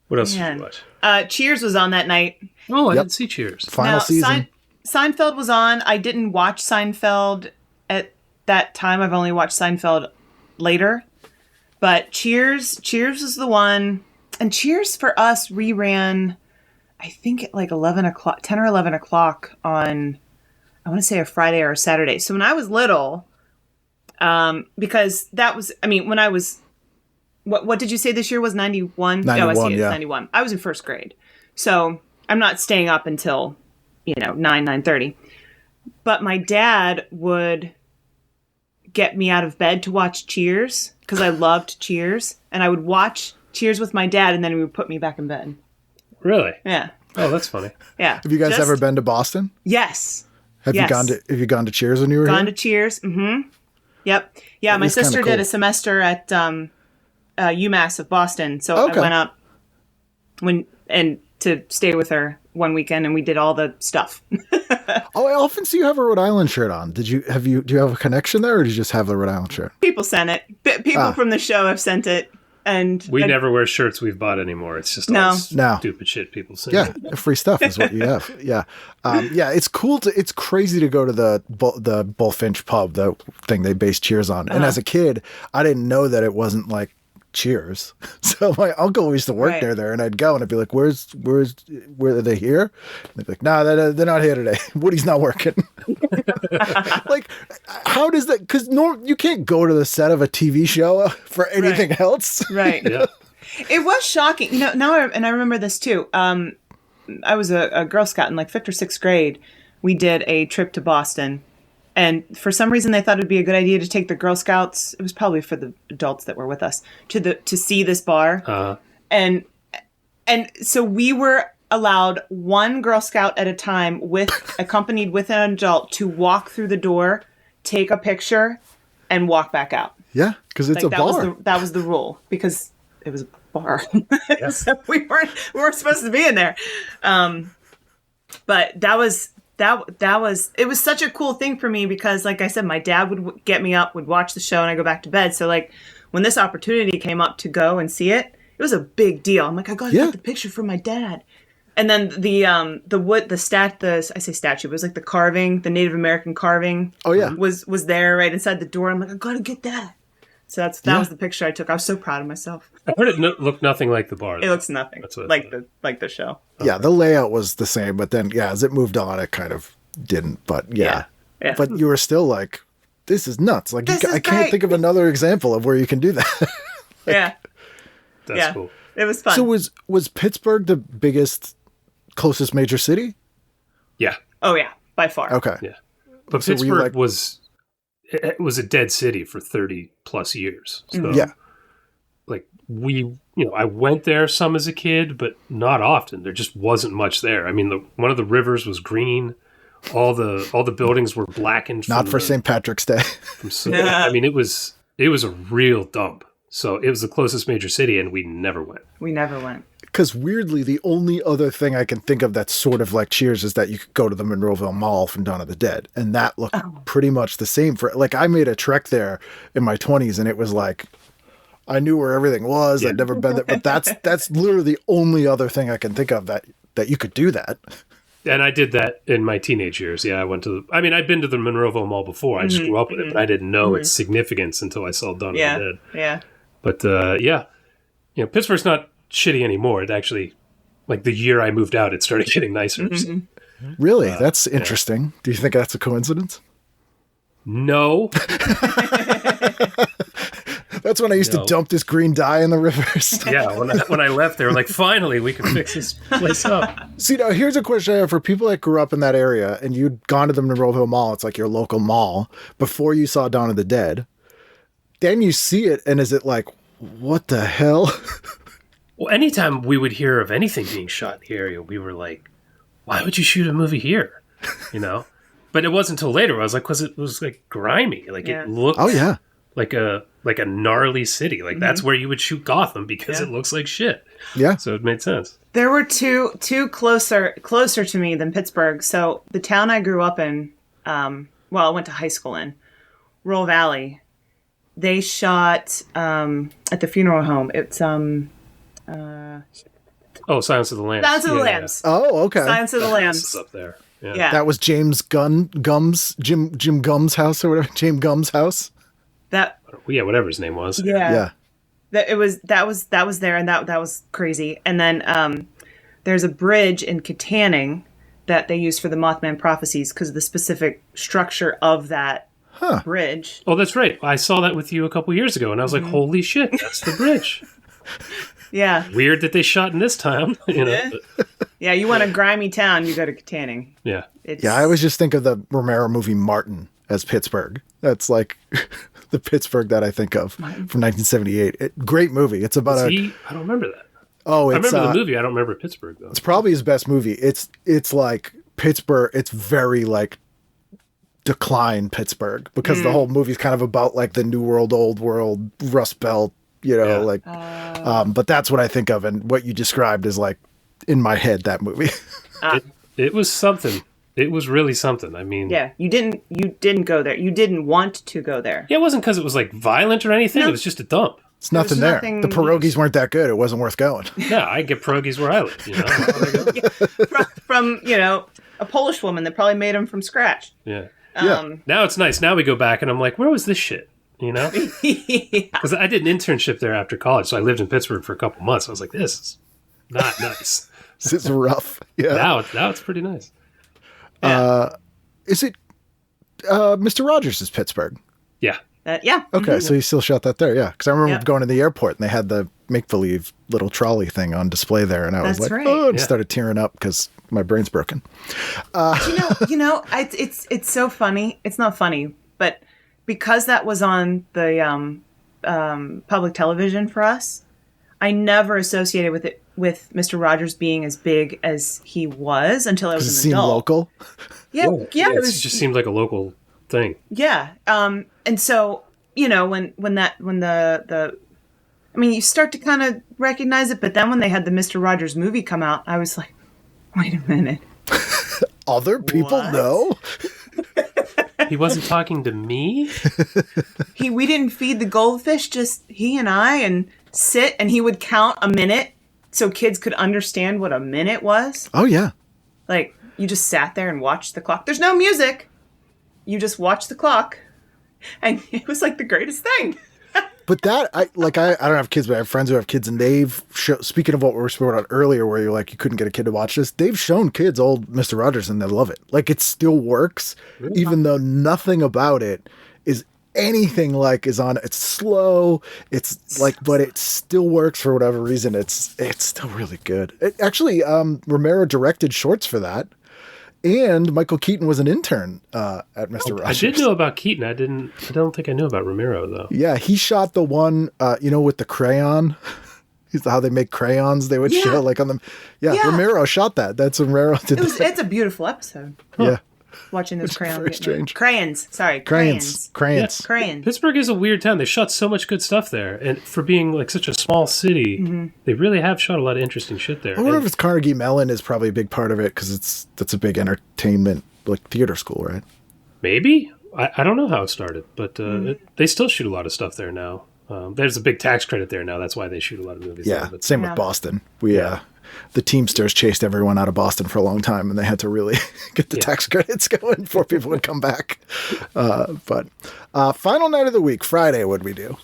What else did you watch? Cheers was on that night. Oh, I didn't see Cheers. Final season. Seinfeld was on. I didn't watch Seinfeld at that time. I've only watched Seinfeld later. But Cheers was the one. And Cheers for us reran, I think at like 10 or 11 o'clock on, I want to say a Friday or a Saturday. So when I was little, because that was, I mean, when I was, what did you say this year was 91? 91, I see it's yeah. 91. I was in first grade. So I'm not staying up until, 9:30. But my dad would get me out of bed to watch Cheers because I loved Cheers. And I would watch Cheers with my dad and then he would put me back in bed. Really? Yeah. Oh, that's funny. Yeah. Have you guys ever been to Boston? Yes. Have you gone to Cheers when you were Gone here? to Cheers? Mm-hmm. Yep. Yeah, my sister did a semester at UMass of Boston, so I went up to stay with her one weekend, and we did all the stuff. Oh, I often see you have a Rhode Island shirt on. Do you have a connection there, or did you just have the Rhode Island shirt? People sent it. People from the show have sent it, and we never wear shirts we've bought anymore. It's just all stupid shit people send. Yeah, free stuff is what you have. Yeah, it's cool it's crazy to go to the Bullfinch pub, the thing they based Cheers on. And as a kid, I didn't know that it wasn't like Cheers. So my uncle used to work there, and I'd go and I'd be like, where are they here? And they'd be like, no, they're not here today. Woody's not working. Like, how does that, because you can't go to the set of a TV show for anything else. Right. Yeah. It was shocking. I remember this too. I was a Girl Scout in like 5th or 6th grade. We did a trip to Boston. And for some reason, they thought it'd be a good idea to take the Girl Scouts. It was probably for the adults that were with us to see this bar. And so we were allowed one Girl Scout at a time, accompanied with an adult, to walk through the door, take a picture, and walk back out. Yeah, because it's a bar. That was the rule because it was a bar. So we weren't supposed to be in there. But that was it was such a cool thing for me because, like I said, my dad would get me up, would watch the show, and I go back to bed. So like when this opportunity came up to go and see it, it was a big deal. I'm like, I gotta get the picture from my dad. And then the statue, it was like the carving, the Native American carving. Oh yeah, was there right inside the door. I'm like, I gotta get that. So that was the picture I took. I was so proud of myself. I heard it looked nothing like the bar. It looks nothing like the show. Yeah, the layout was the same, but then as it moved on, it kind of didn't. But yeah. But you were still like, this is nuts. Like I can't think of another example of where you can do that. Yeah, that's cool. It was fun. So was Pittsburgh the closest major city? Yeah. Oh yeah, by far. Okay. Yeah, but so Pittsburgh was a dead city for 30 plus years. So, like I went there some as a kid, but not often. There just wasn't much there. I mean, one of the rivers was green. All the buildings were blackened. Not for St. Patrick's Day. I mean, it was a real dump. So it was the closest major city, and we never went. Because weirdly, the only other thing I can think of that's sort of like Cheers is that you could go to the Monroeville Mall from Dawn of the Dead. And that looked pretty much the same I made a trek there in my 20s, and it was like, I knew where everything was. I'd never been there. But that's literally the only other thing I can think of that you could do that. And I did that in my teenage years. Yeah, I'd been to the Monroeville Mall before. I just grew up with it, but I didn't know its significance until I saw Dawn of the Dead. Yeah. But Pittsburgh's not shitty anymore. It actually Like the year I moved out, it started getting nicer. So. Really? That's interesting. Do you think that's a coincidence? No. That's when I used to dump this green dye in the rivers. Yeah, when I left, they were like, finally, we can fix this place up. See, now here's a question I have for people that grew up in that area and you'd gone to the Monroeville Mall. It's like your local mall before you saw Dawn of the Dead. Then you see it, and is it like, what the hell? Well, anytime we would hear of anything being shot in the area, we were like, why would you shoot a movie here? You know? But it wasn't until later. I was like, because it was like grimy. Like it looked like a gnarly city. Like that's where you would shoot Gotham because it looks like shit. Yeah. So it made sense. There were two closer to me than Pittsburgh. So the town I grew up in, I went to high school in, Rural Valley. They shot at the funeral home. It's Silence of the Lambs. Silence of the Lambs. Yeah. Oh, okay. Silence of the Lambs Is up there. Yeah. That was Jim Gum's house or whatever. James Gum's house. Whatever his name was. Yeah. That was there, and that was crazy. And then there's a bridge in Katanning that they used for the Mothman Prophecies because of the specific structure of that bridge. Oh, that's right. I saw that with you a couple years ago, and I was like, holy shit, that's the bridge. Yeah. Weird that they shot in this town. You know. Yeah, you want a grimy town, you go to Katanning. Yeah. I always just think of the Romero movie Martin as Pittsburgh. That's like the Pittsburgh that I think of from 1978. Great movie. It's about I don't remember that. Oh, I remember the movie. I don't remember Pittsburgh, though. It's probably his best movie. It's like Pittsburgh. It's very like decline Pittsburgh because the whole movie's kind of about like the New World, Old World, Rust Belt, but that's what I think of. And what you described is like in my head, that movie. It was something. It was really something. I mean, you didn't go there. You didn't want to go there. Yeah, it wasn't because it was was violent or anything. No. It was just a dump. It's nothing there. The pierogies weren't that good. It wasn't worth going. Yeah, I get pierogies where I live. You know, from a Polish woman that probably made them from scratch. Yeah. Yeah. Now it's nice. Now we go back and I'm like, where was this shit? You know, because I did an internship there after college, so I lived in Pittsburgh for a couple months. I was like, this is not nice. This is rough. Yeah. Now it's pretty nice. Is it Mr. Rogers is Pittsburgh? Yeah. Okay, so you still shot that there, yeah. Because I remember going to the airport and they had the make-believe little trolley thing on display there, and I was like, and started tearing up because my brain's broken. It's so funny. It's not funny, but because that was on the public television for us, I never associated with Mr. Rogers being as big as he was until I was an seemed adult. Local. Yeah, it just seemed like a local thing. Yeah, and so when you start to kind of recognize it, but then when they had the Mr. Rogers movie come out, I was like, wait a minute. Other people know? He wasn't talking to me? We didn't feed the goldfish, just he and I, and sit, and he would count a minute so kids could understand what a minute was. Oh, yeah. Like, you just sat there and watched the clock. There's no music. You just watch the clock. And it was like the greatest thing. But that, I don't have kids, but I have friends who have kids, and they've speaking of what we were speaking about earlier, where you're like, you couldn't get a kid to watch this, they've shown kids old Mr. Rogers and they love it. Like, it still works, even though nothing about it is anything like is on. It's slow. It's like, but it still works for whatever reason. It's still really good. Actually, Romero directed shorts for that. And Michael Keaton was an intern at Mr. Rogers. I did know about Keaton. I don't think I knew about Romero, though. Yeah, he shot the one, with the crayon. How they make crayons. They would show like on them. Yeah, Romero shot that. That's Romero did. It's a beautiful episode. Huh. Yeah. Watching those crayons. Very strange. Crayons. Sorry. Crayons. Crayons. Pittsburgh is a weird town. They shot so much good stuff there. And for being like such a small city, they really have shot a lot of interesting shit there. I wonder if it's Carnegie Mellon is probably a big part of it because that's a big entertainment, like theater school, right? Maybe. I don't know how it started, but they still shoot a lot of stuff there now. There's a big tax credit there now. That's why they shoot a lot of movies. Yeah, there, same with Boston. The Teamsters chased everyone out of Boston for a long time, and they had to really get the tax credits going before people would come back. But final night of the week, Friday, what'd we do?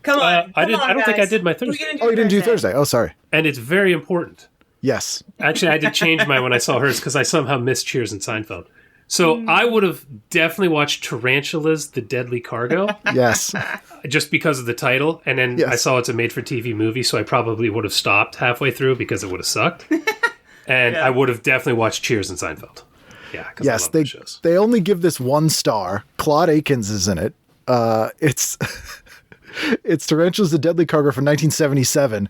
Come on. I don't think I did my Thursday. You didn't do Thursday. Oh, sorry. And it's very important. Yes. Actually, I had to change mine when I saw hers because I somehow missed Cheers and Seinfeld. So I would have definitely watched Tarantulas, the Deadly Cargo, Yes. just because of the title. And then Yes. I saw it's a made-for-TV movie, so I probably would have stopped halfway through because it would have sucked. And I would have definitely watched Cheers and Seinfeld. Yeah, because I Yes, love those shows. they only give this 1 star. Claude Akins is in it. It's it's Tarantulas, the Deadly Cargo from 1977.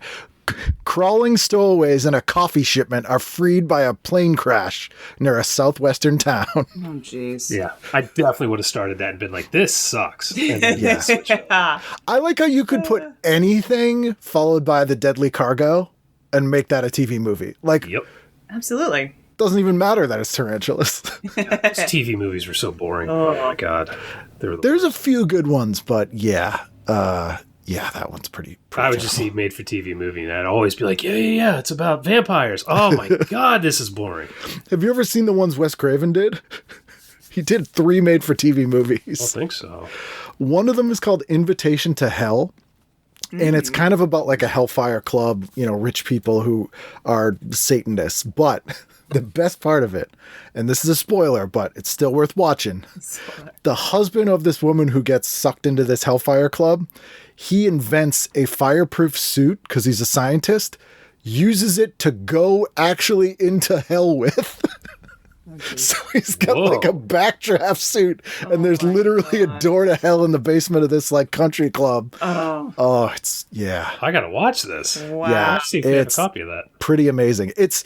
Crawling stowaways in a coffee shipment are freed by a plane crash near a southwestern town. Oh, jeez. Yeah, I definitely would have started that and been like, this sucks. And then switch it. I like how you could put anything followed by the Deadly Cargo and make that a TV movie. Like, Yep. Absolutely. doesn't even matter that it's tarantulas. Those TV movies were so boring. Oh my God. There's a few good ones, but yeah, that one's pretty I would just see made-for-TV movie, and I'd always be like, yeah, it's about vampires. Oh my God, this is boring. Have you ever seen the ones Wes Craven did? He did 3 made-for-TV movies. I don't think so. One of them is called Invitation to Hell. And it's kind of about like a hellfire club, rich people who are Satanists. But the best part of it, and this is a spoiler, but it's still worth watching. The husband of this woman who gets sucked into this hellfire club, he invents a fireproof suit because he's a scientist, uses it to go actually into hell with. So he's got like a backdraft suit, and there's literally a door to hell in the basement of this like country club. Oh, it's I gotta watch this. Wow. Yeah, Let's see if we have a copy of that. pretty amazing. It's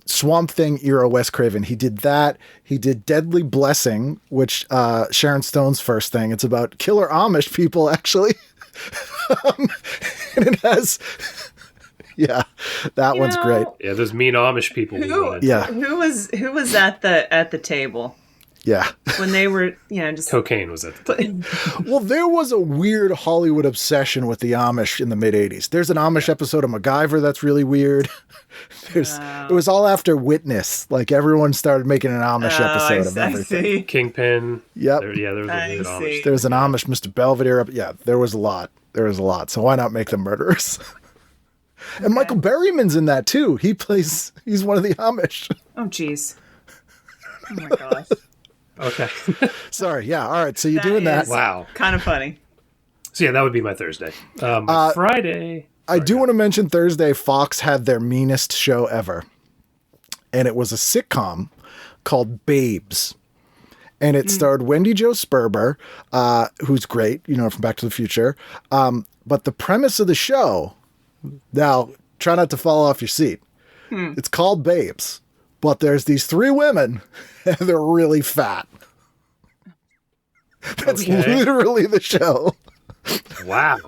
Swamp Thing era Wes Craven. He did that. He did Deadly Blessing, which Sharon Stone's first thing. It's about killer Amish people actually, and it has. Yeah, that one's great. Yeah, those mean Amish people. Yeah, Who was at the table yeah. when they were, just Cocaine was at the time. Well, there was a weird Hollywood obsession with the Amish in the mid '80s. There's an Amish episode of MacGyver that's really weird. It was all after Witness. Like everyone started making an Amish episode of everything. Kingpin. Yep. There was a weird Amish. There's an Amish Mr. Belvedere. Yeah, there was a lot. So why not make them murderers? And Michael Berryman's in that too. He's one of the Amish. Oh, jeez. Oh my gosh. Okay. Sorry. Yeah. All right. So you're That doing that. is Wow. Kind of funny. So yeah, that would be my Thursday. Friday. I do want to mention Thursday, Fox had their meanest show ever. And it was a sitcom called Babes. And it starred Wendy Jo Sperber, who's great, from Back to the Future. But the premise of the show, now try not to fall off your seat. It's called Babes. But there's these 3 women, and they're really fat. That's literally the show. Wow.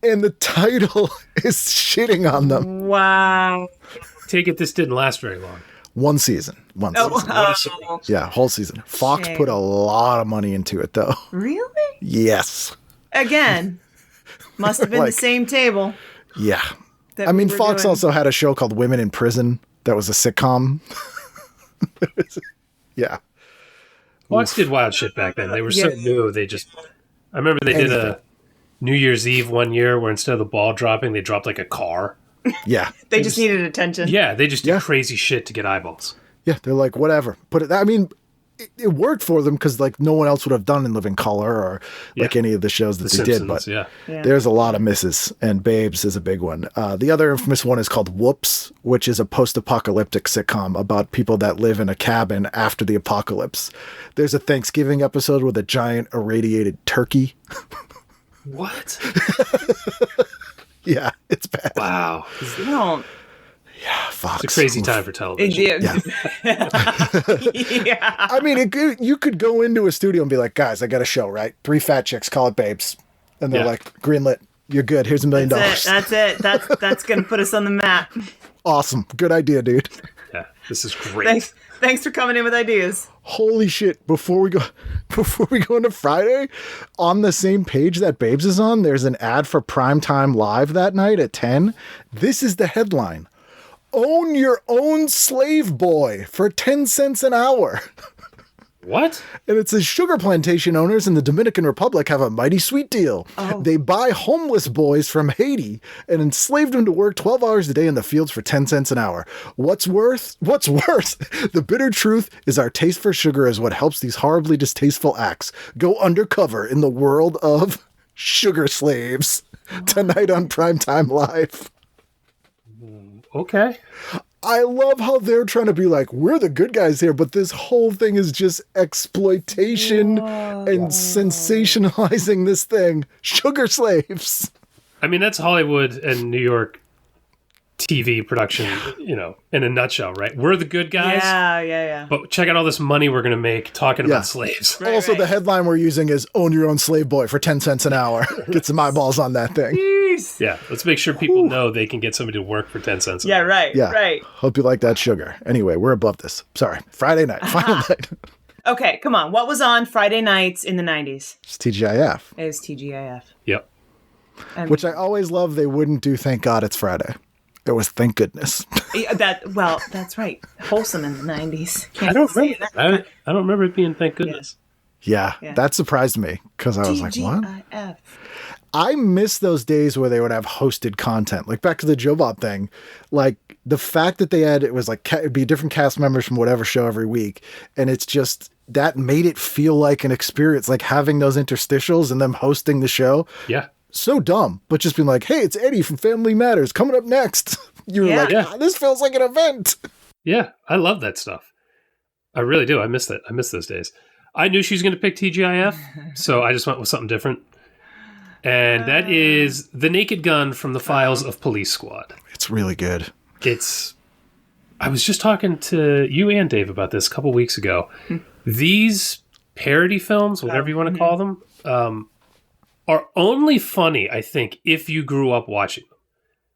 And the title is shitting on them. Wow. Take it this didn't last very long. One season. Yeah, whole season. Fox Shame. put a lot of money into it, though. Really? Yes. Again, must have been Like- the same table. Yeah. that I we mean, were Fox doing. also had a show called Women in Prison that was a sitcom. Yeah. Fox did wild shit back then. They were so new. I remember they did a New Year's Eve one year where instead of the ball dropping, they dropped like a car. Yeah. They just needed attention. Yeah, they just did crazy shit to get eyeballs. Yeah. They're like, whatever. I mean, it worked for them because like no one else would have done In Living Color or like any of the shows that The they Simpsons, did. But Yeah. there's a lot of misses, and Babes is a big one. The other infamous one is called Whoops, which is a post-apocalyptic sitcom about people that live in a cabin after the apocalypse. There's a Thanksgiving episode with a giant irradiated turkey. What? Yeah, it's bad. Wow. You don't. Fox. It's a crazy time for television. Yeah. I mean, you could go into a studio and be like, guys, I got a show, right? 3 fat chicks, call it Babes. And they're like, greenlit. You're good. Here's $1 million. That's it. That's going to put us on the map. Awesome. Good idea, dude. Yeah, this is great. Thanks for coming in with ideas. Holy shit. Before we go into Friday, on the same page that Babes is on, there's an ad for Primetime Live that night at 10. This is the headline. Own your own slave boy for 10 cents an hour. What? And it says sugar plantation owners in the Dominican Republic have a mighty sweet deal. Oh. They buy homeless boys from Haiti and enslave them to work 12 hours a day in the fields for 10 cents an hour. What's worse? The bitter truth is our taste for sugar is what helps these horribly distasteful acts go undercover in the world of sugar slaves. Tonight on Primetime Live. Okay. I love how they're trying to be like, we're the good guys here, but this whole thing is just exploitation and sensationalizing this thing. Sugar slaves. I mean, that's Hollywood and New York TV production, in a nutshell, right? We're the good guys. Yeah. But check out all this money we're going to make talking Yeah. about slaves. Also, the headline we're using is own your own slave boy for 10 cents an hour. Get some eyeballs on that thing. Yeah, let's make sure people know they can get somebody to work for 10 cents an Yeah, hour. right. Yeah. Right. Hope you like that sugar. Anyway, we're above this. Sorry. Friday night. Final night. Okay, come on. What was on Friday nights in the 90s? It's TGIF. It was TGIF. Yep. Which I always love they wouldn't do Thank God It's Friday. It was Thank Goodness. That's right. Wholesome in the 90s. I don't remember. I don't remember it being thank goodness. Yeah, that surprised me because I was like, what? TGIF. I miss those days where they would have hosted content, like back to the Joe Bob thing. Like the fact that it was like it'd be different cast members from whatever show every week, and it's just that made it feel like an experience, like having those interstitials and them hosting the show. Yeah. So dumb, but just being like, hey, it's Eddie from Family Matters coming up next. You were like, this feels like an event. Yeah, I love that stuff. I really do. I miss that. I miss those days. I knew she was going to pick TGIF, so I just went with something different. And that is The Naked Gun from the Files of Police Squad. It's really good. I was just talking to you and Dave about this a couple weeks ago. These parody films, whatever you want to call them, are only funny, I think, if you grew up watching them.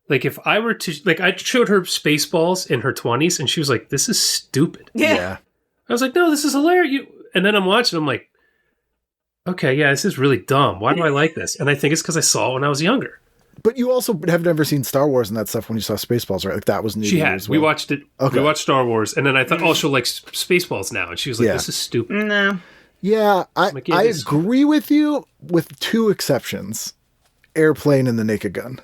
Like, if I were to... Like, I showed her Spaceballs in her 20s, and she was like, this is stupid. Yeah. I was like, no, this is hilarious. And then I'm watching, I'm like, okay, yeah, this is really dumb. Why do I like this? And I think it's because I saw it when I was younger. But you also have never seen Star Wars and that stuff when you saw Spaceballs, right? Like, that was new. She had. Well. We watched it. Okay. We watched Star Wars, and then I thought, oh, she'll like Spaceballs now. And she was like, this is stupid. No. Yeah, I McKinney's- agree with you with two exceptions. Airplane and The Naked Gun.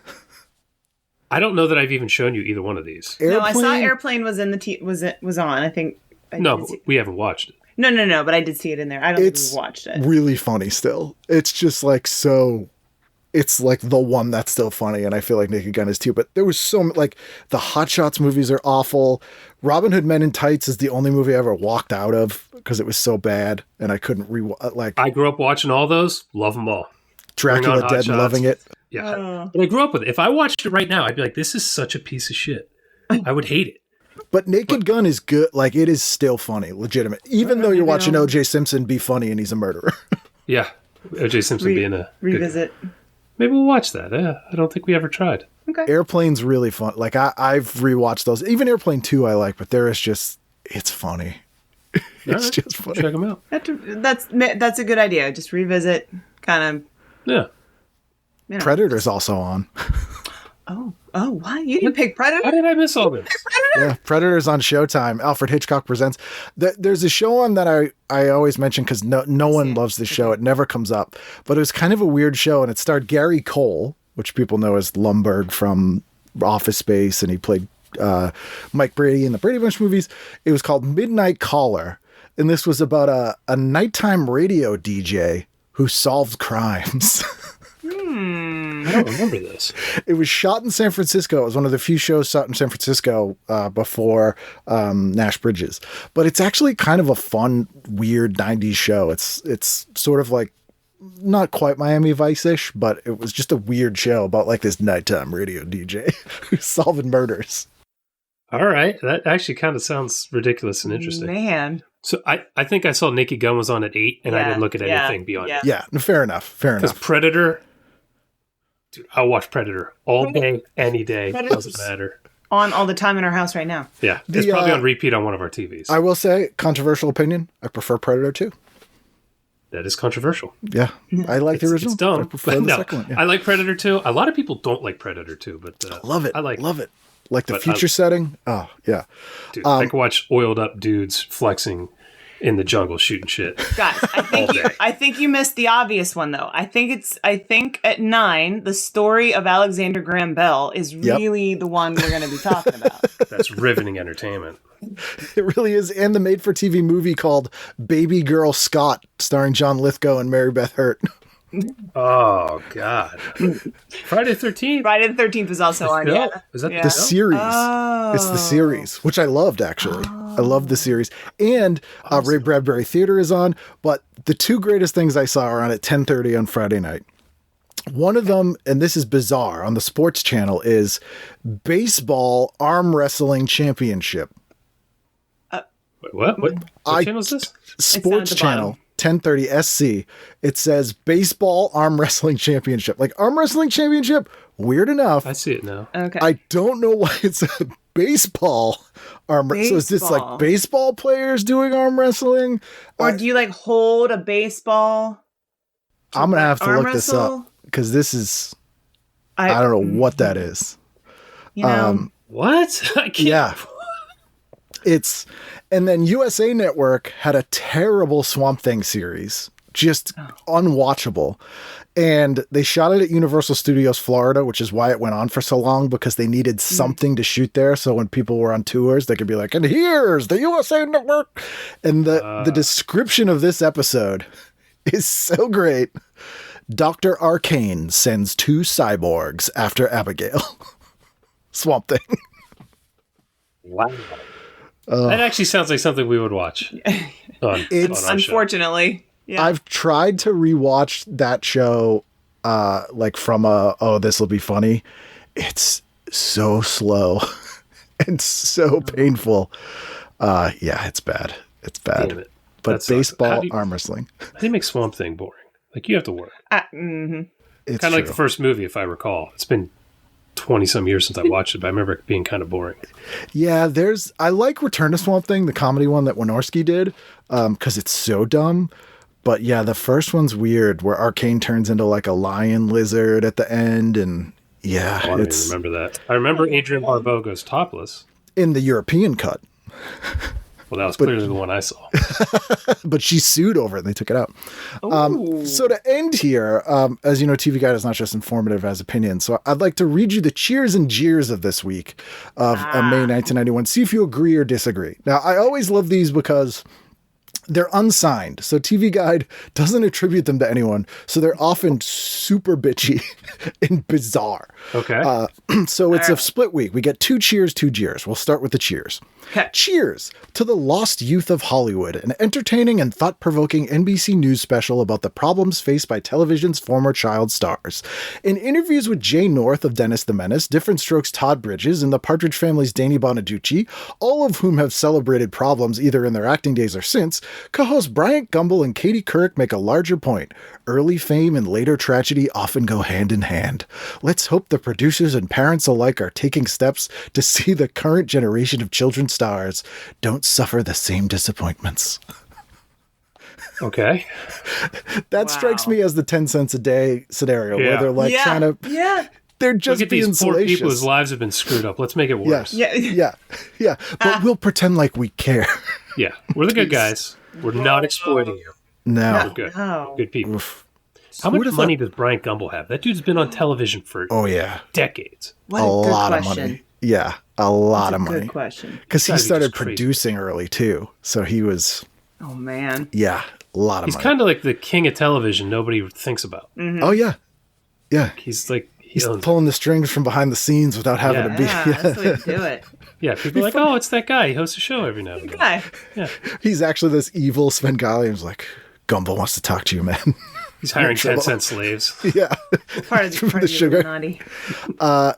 I don't know that I've even shown you either one of these. No, I saw Airplane was in the was on. I think. No, we haven't watched it. No, but I did see it in there. I don't think we watched it. Really funny still. It's just like so... It's like the one that's still funny, and I feel like Naked Gun is too. But there was so... Like, the Hot Shots movies are awful. Robin Hood Men in Tights is the only movie I ever walked out of because it was so bad, and I couldn't I grew up watching all those. Love them all. Dracula Hot Dead and Shots. loving it. Yeah. But I grew up with it. If I watched it right now, I'd be like, this is such a piece of shit. I would hate it. But Naked Gun is good. Like, it is still funny, legitimate. Even though you're watching O.J. Simpson be funny and he's a murderer. Yeah. O.J. Simpson being a... Revisit. Maybe we'll watch that. I don't think we ever tried. Okay. Airplane's really fun. Like, I've rewatched those. Even Airplane 2 I like, but there is just... It's funny. It's just funny. Check them out. That's a good idea. Just revisit, kind of. Yeah. Predator's also on. Oh, what? You didn't pick Predator? How did I miss all this? Yeah, Predator's on Showtime. Alfred Hitchcock Presents. There's a show on that I always mention because no one loves this show. It never comes up. But it was kind of a weird show, and it starred Gary Cole, which people know as Lumbergh from Office Space, and he played Mike Brady in the Brady Bunch movies. It was called Midnight Caller, and this was about a nighttime radio DJ who solved crimes. I don't remember this. It was shot in San Francisco. It was one of the few shows shot in San Francisco before Nash Bridges. But it's actually kind of a fun, weird 90s show. It's sort of like not quite Miami Vice-ish, but it was just a weird show about like this nighttime radio DJ who's solving murders. All right. That actually kind of sounds ridiculous and interesting. Man. So I think I saw Naked Gun was on at 8, and I didn't look at anything beyond it. Yeah, fair enough. Because Predator... Dude, I'll watch Predator all day, any day. Doesn't matter. On all the time in our house right now. Yeah. It's probably on repeat on one of our TVs. I will say, controversial opinion, I prefer Predator 2. That is controversial. Yeah. I like the original. It's dumb. I prefer the second one. Yeah. I like Predator 2. A lot of people don't like Predator 2, but love it. I love it. Like the future setting. Oh, yeah. Dude, I can watch oiled up dudes flexing in the jungle shooting shit. Guys, I think you missed the obvious one though. I think at 9, the story of Alexander Graham Bell is really the one we're going to be talking about. That's riveting entertainment. It really is. And the made-for-TV movie called Babygirl Scott, starring John Lithgow and Mary Beth Hurt. Oh, God. Friday the 13th? Friday the 13th was also on, yeah. Is that The series. Oh. It's the series, which I loved, actually. I loved the series. And Ray Bradbury Theater is on, but the two greatest things I saw are on at 10:30 on Friday night. One of them, and this is bizarre, on the sports channel, is Baseball Arm Wrestling Championship. What channel is this? Sports channel. 10:30 SC. It says Baseball Arm Wrestling Championship. Like, Arm Wrestling Championship, weird enough. I see it now. Okay. I don't know why it's a baseball arm wrestling. So is this like baseball players doing arm wrestling? Or do you like hold a baseball? I'm going to have to arm look this wrestle? up because this is, I don't know what that is. You know, What? I can't. Yeah. And then USA Network had a terrible Swamp Thing series, just unwatchable. And they shot it at Universal Studios Florida, which is why it went on for so long, because they needed something to shoot there. So when people were on tours, they could be like, and here's the USA Network. And the description of this episode is so great. Dr. Arcane sends 2 cyborgs after Abigail. Swamp Thing. Wow. That actually sounds like something we would watch. On our unfortunately. show. Yeah. I've tried to rewatch that show, like from this will be funny. It's so slow and so painful. Yeah, it's bad. It's bad. Damn it. But baseball, arm wrestling. How do you make Swamp Thing boring? Like, you have to work. It's kind of like true. the first movie, if I recall. It's been 20-some years since I watched it, but I remember it being kind of boring. Yeah, I like Return to Swamp Thing, the comedy one that Wynorski did, because it's so dumb. But yeah, the first one's weird, where Arcane turns into like a lion lizard at the end, and yeah, I don't even remember that. I remember Adrian Barbeau goes topless. In the European cut. Well, that was clearly the one I saw. But she sued over it and they took it out. So to end here, as you know, TV Guide is not just informative as opinion. So I'd like to read you the cheers and jeers of this week of May 1991. See if you agree or disagree. Now, I always love these because they're unsigned. So TV Guide doesn't attribute them to anyone. So they're often super bitchy and bizarre. Okay. So it's a split week. We get 2 cheers, 2 jeers. We'll start with the cheers. Okay. Cheers to the lost youth of Hollywood, an entertaining and thought-provoking NBC News special about the problems faced by television's former child stars. In interviews with Jay North of Dennis the Menace, Different Strokes' Todd Bridges, and the Partridge Family's Danny Bonaducci, all of whom have celebrated problems either in their acting days or since, co-hosts Bryant Gumbel and Katie Couric make a larger point. Early fame and later tragedy often go hand in hand. Let's hope the producers and parents alike are taking steps to see the current generation of children's stars don't suffer the same disappointments. Okay. That strikes me as the 10 cents a day scenario where they're like trying to... Yeah. They're just Look at being these poor salacious. people whose lives have been screwed up. Let's make it worse. Yeah. But we'll pretend like we care. Yeah. We're the good guys. We're not exploiting you. No. We're good. No. Good people. Oof. How much money does Bryant Gumbel have? That dude's been on television for decades. What a a good lot question. of money. Yeah, a lot of money. Good question. Because he Gotta be started just crazy. producing early too. So he was, Oh man. a lot of He's money. kind of like the king of television nobody thinks about. Oh, yeah. Yeah. He's like, He's pulling the strings from behind the scenes without having to be. Yeah, that's the way to do it. Yeah, people are like, oh, it's that guy. He hosts a show every now and then. Guy. Yeah. He's actually this evil Svengali. He's like, Gumbel wants to talk to you, man. He's hiring trouble. 10-cent slaves. Yeah. Part of From part the of sugar. Illuminati.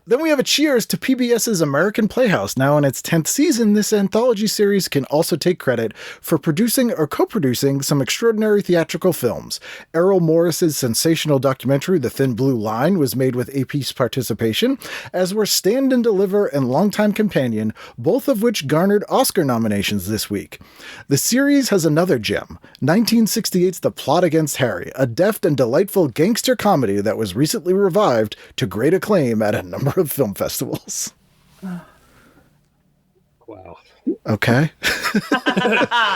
Then we have a cheers to PBS's American Playhouse. Now in its 10th season, this anthology series can also take credit for producing or co-producing some extraordinary theatrical films. Errol Morris's sensational documentary, The Thin Blue Line, was made with AP's participation, as were Stand and Deliver and Longtime Companion, both of which garnered Oscar nominations this week. The series has another gem, 1968's The Plot Against Harry, a deft and delightful gangster comedy that was recently revived to great acclaim at a number of film festivals. Wow. Okay.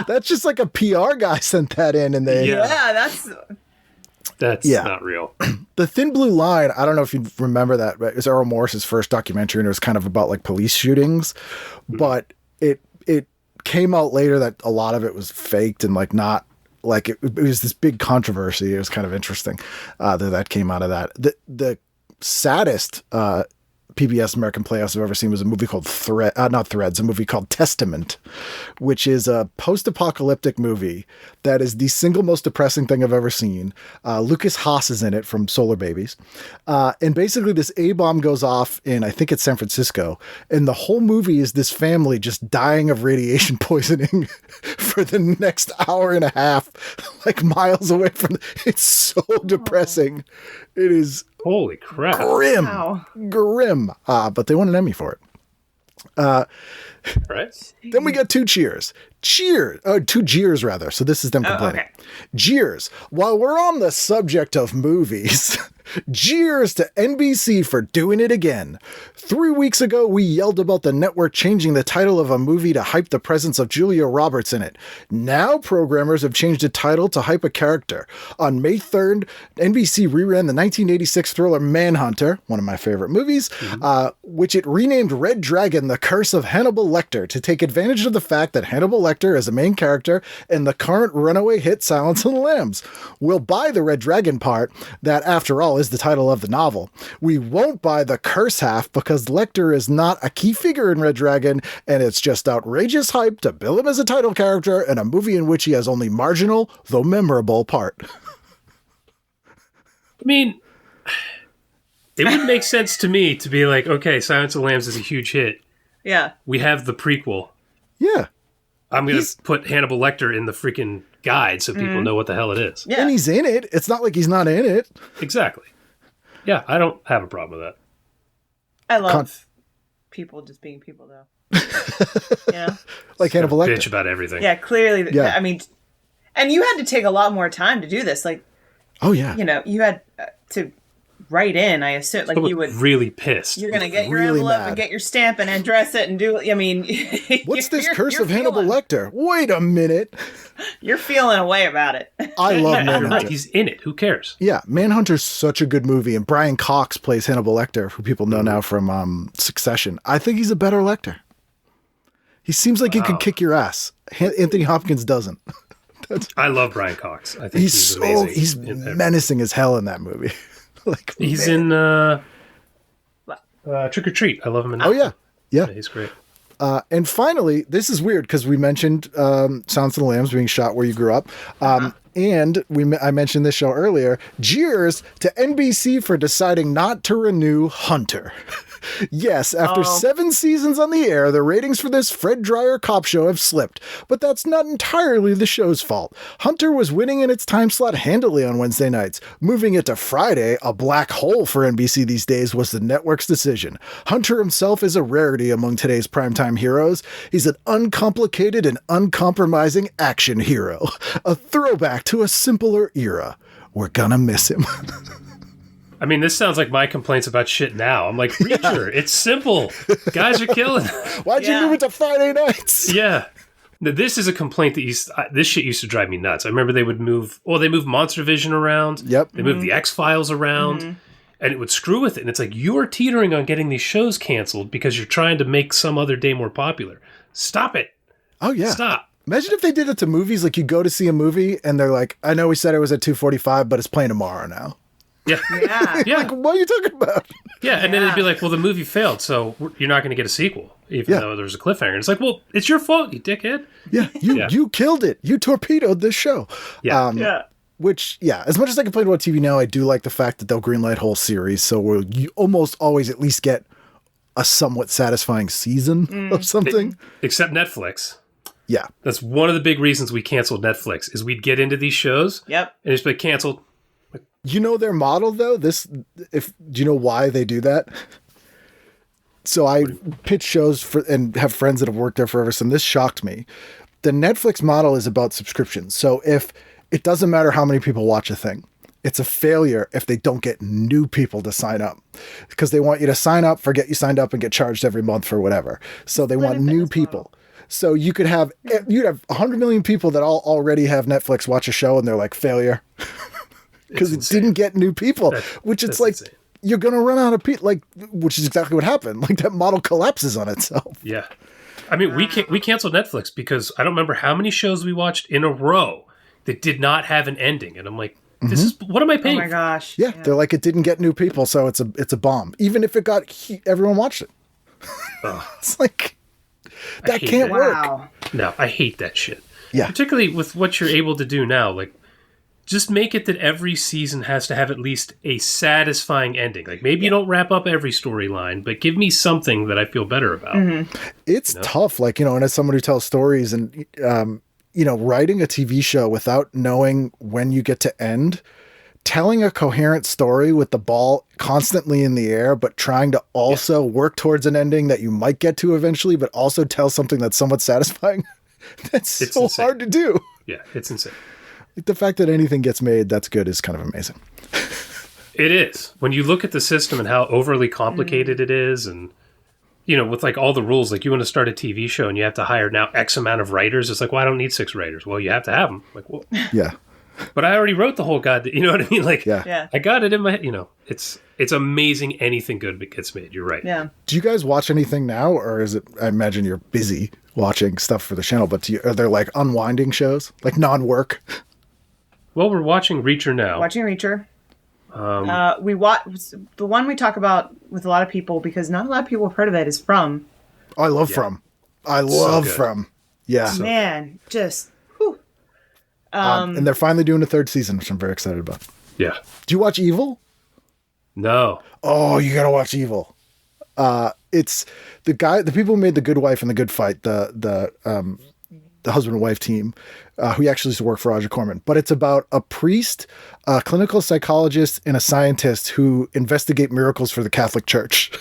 That's just like a PR guy sent that in, and they. Yeah, that's not real. The Thin Blue Line, I don't know if you remember that, but it was Errol Morris's first documentary, and it was kind of about like police shootings, but it came out later that a lot of it was faked and like not like it was this big controversy. It was kind of interesting that came out of that. The saddest PBS American Playhouse I've ever seen was a movie called a movie called Testament, which is a post-apocalyptic movie that is the single most depressing thing I've ever seen. Lucas Haas is in it from Solar Babies. And basically this A-bomb goes off in, I think it's San Francisco, and the whole movie is this family just dying of radiation poisoning for the next hour and a half, like miles away from it's so depressing. It is Holy crap. grim. Wow. Grim. But they won an Emmy for it. Right? Then we got two cheers. Two jeers rather. So this is them complaining. okay. Jeers. While we're on the subject of movies, jeers to NBC for doing it again. 3 weeks ago, we yelled about the network changing the title of a movie to hype the presence of Julia Roberts in it. Now programmers have changed the title to hype a character. On May 3rd, NBC reran the 1986 thriller Manhunter, one of my favorite movies, which it renamed Red Dragon, The Curse of Hannibal Lecter, to take advantage of the fact that Hannibal Lecter is a main character in the current runaway hit Silence of the Lambs. We'll buy the Red Dragon part, that after all is the title of the novel. We won't buy the curse half because Lecter is not a key figure in Red Dragon, and it's just outrageous hype to bill him as a title character in a movie in which he has only marginal, though memorable, part. I mean, it would make sense to me to be like, okay, Silence of the Lambs is a huge hit. Yeah. We have the prequel. Yeah. I'm going to put Hannibal Lecter in the freaking guide so people know what the hell it is. Yeah. And he's in it. It's not like he's not in it. Exactly. Yeah, I don't have a problem with that. I love people just being people, though. Yeah. Like Hannibal Lecter. Bitch about everything. Yeah, clearly. Yeah. I mean, and you had to take a lot more time to do this. Like, Oh, yeah. you know, you had to write in, I assume. Like, you would. Really pissed. You're going to get your really envelope mad. and get your stamp and address it and do. I mean, What's this you're- curse you're of Hannibal feeling- Lecter? Wait a minute. You're feeling a way about it. I love You're Manhunter. right. He's in it. Who cares? Yeah, Manhunter's such a good movie, and Brian Cox plays Hannibal Lecter, who people know now from Succession. I think he's a better Lecter. He seems like he could kick your ass. Anthony Hopkins doesn't. I love Brian Cox. I think He's amazing. he's menacing as hell in that movie. Like He's man. in Trick or Treat. I love him in that. Oh yeah, yeah. He's great. And finally, this is weird because we mentioned Silence of the Lambs being shot where you grew up. And I mentioned this show earlier. Jeers to NBC for deciding not to renew Hunter. Yes, after 7 seasons on the air, the ratings for this Fred Dreyer cop show have slipped. But that's not entirely the show's fault. Hunter was winning in its time slot handily on Wednesday nights. Moving it to Friday, a black hole for NBC these days, was the network's decision. Hunter himself is a rarity among today's primetime heroes. He's an uncomplicated and uncompromising action hero. A throwback to a simpler era. We're gonna miss him. I mean, this sounds like my complaints about shit now. I'm like, Reacher, it's simple. Guys are killing. Why'd you move it to Friday nights? Yeah. Now, this is a complaint that this shit used to drive me nuts. I remember they would they moved Monster Vision around. Yep. They moved the X-Files around. And it would screw with it. And it's like, you are teetering on getting these shows canceled because you're trying to make some other day more popular. Stop it. Oh, yeah. Stop. Imagine if they did it to movies. Like, you go to see a movie, and they're like, I know we said it was at 2:45, but it's playing tomorrow now. Yeah. Yeah. Yeah. Like, what are you talking about? Yeah, and then it'd be like, well, the movie failed, so you're not going to get a sequel, even though there's a cliffhanger. And it's like, well, it's your fault, you dickhead. Yeah, you killed it. You torpedoed this show. Yeah. Which, as much as I complain about TV now, I do like the fact that they'll greenlight whole series, so you almost always at least get a somewhat satisfying season of something. Except Netflix. Yeah. That's one of the big reasons we canceled Netflix, is we'd get into these shows, Yep. and it's been canceled. You know their model, though? Do you know why they do that? So I pitch shows and have friends that have worked there forever, so this shocked me. The Netflix model is about subscriptions. So if it doesn't matter how many people watch a thing, it's a failure if they don't get new people to sign up, because they want you to sign up, forget you signed up, and get charged every month for whatever. So they want new people. So you'd have 100 million people that all already have Netflix watch a show and they're like, failure. Because it didn't get new people, which it's like, insane. You're going to run out of people, like, which is exactly what happened. Like, that model collapses on itself. Yeah. I mean, we canceled Netflix because I don't remember how many shows we watched in a row that did not have an ending. And I'm like, this is, what am I paying? Oh my gosh. Yeah, they're like, it didn't get new people, so it's a bomb. Even if it got, everyone watched it. It's like, that can't work. Wow. No, I hate that shit. Yeah. Particularly with what you're able to do now. Like, just make it that every season has to have at least a satisfying ending. Like, maybe you don't wrap up every storyline, but give me something that I feel better about. It's tough, like, and as someone who tells stories and, writing a TV show without knowing when you get to end, telling a coherent story with the ball constantly in the air, but trying to also work towards an ending that you might get to eventually, but also tell something that's somewhat satisfying. It's so insane. Hard to do. Yeah, it's insane. Like, the fact that anything gets made that's good is kind of amazing. It is. When you look at the system and how overly complicated it is, and, with like all the rules, like you want to start a TV show and you have to hire now X amount of writers. It's like, well, I don't need 6 writers. Well, you have to have them. Like, well, yeah. But I already wrote the whole you know what I mean? Like, yeah. I got it in my head. It's amazing anything good that gets made. You're right. Yeah. Do you guys watch anything now, or is it? I imagine you're busy watching stuff for the channel, but are there like unwinding shows, like non-work? Well, we're watching Reacher now. Watching Reacher. We watch the one we talk about with a lot of people because not a lot of people have heard of it. Is From. Oh, I love From. I love From. Yeah. Man, just. And they're finally doing a 3rd season, which I'm very excited about. Yeah. Do you watch Evil? No. Oh, you gotta watch Evil. It's the people who made The Good Wife and The Good Fight, the husband and wife team, who actually used to work for Roger Corman. But it's about a priest, a clinical psychologist, and a scientist who investigate miracles for the Catholic Church.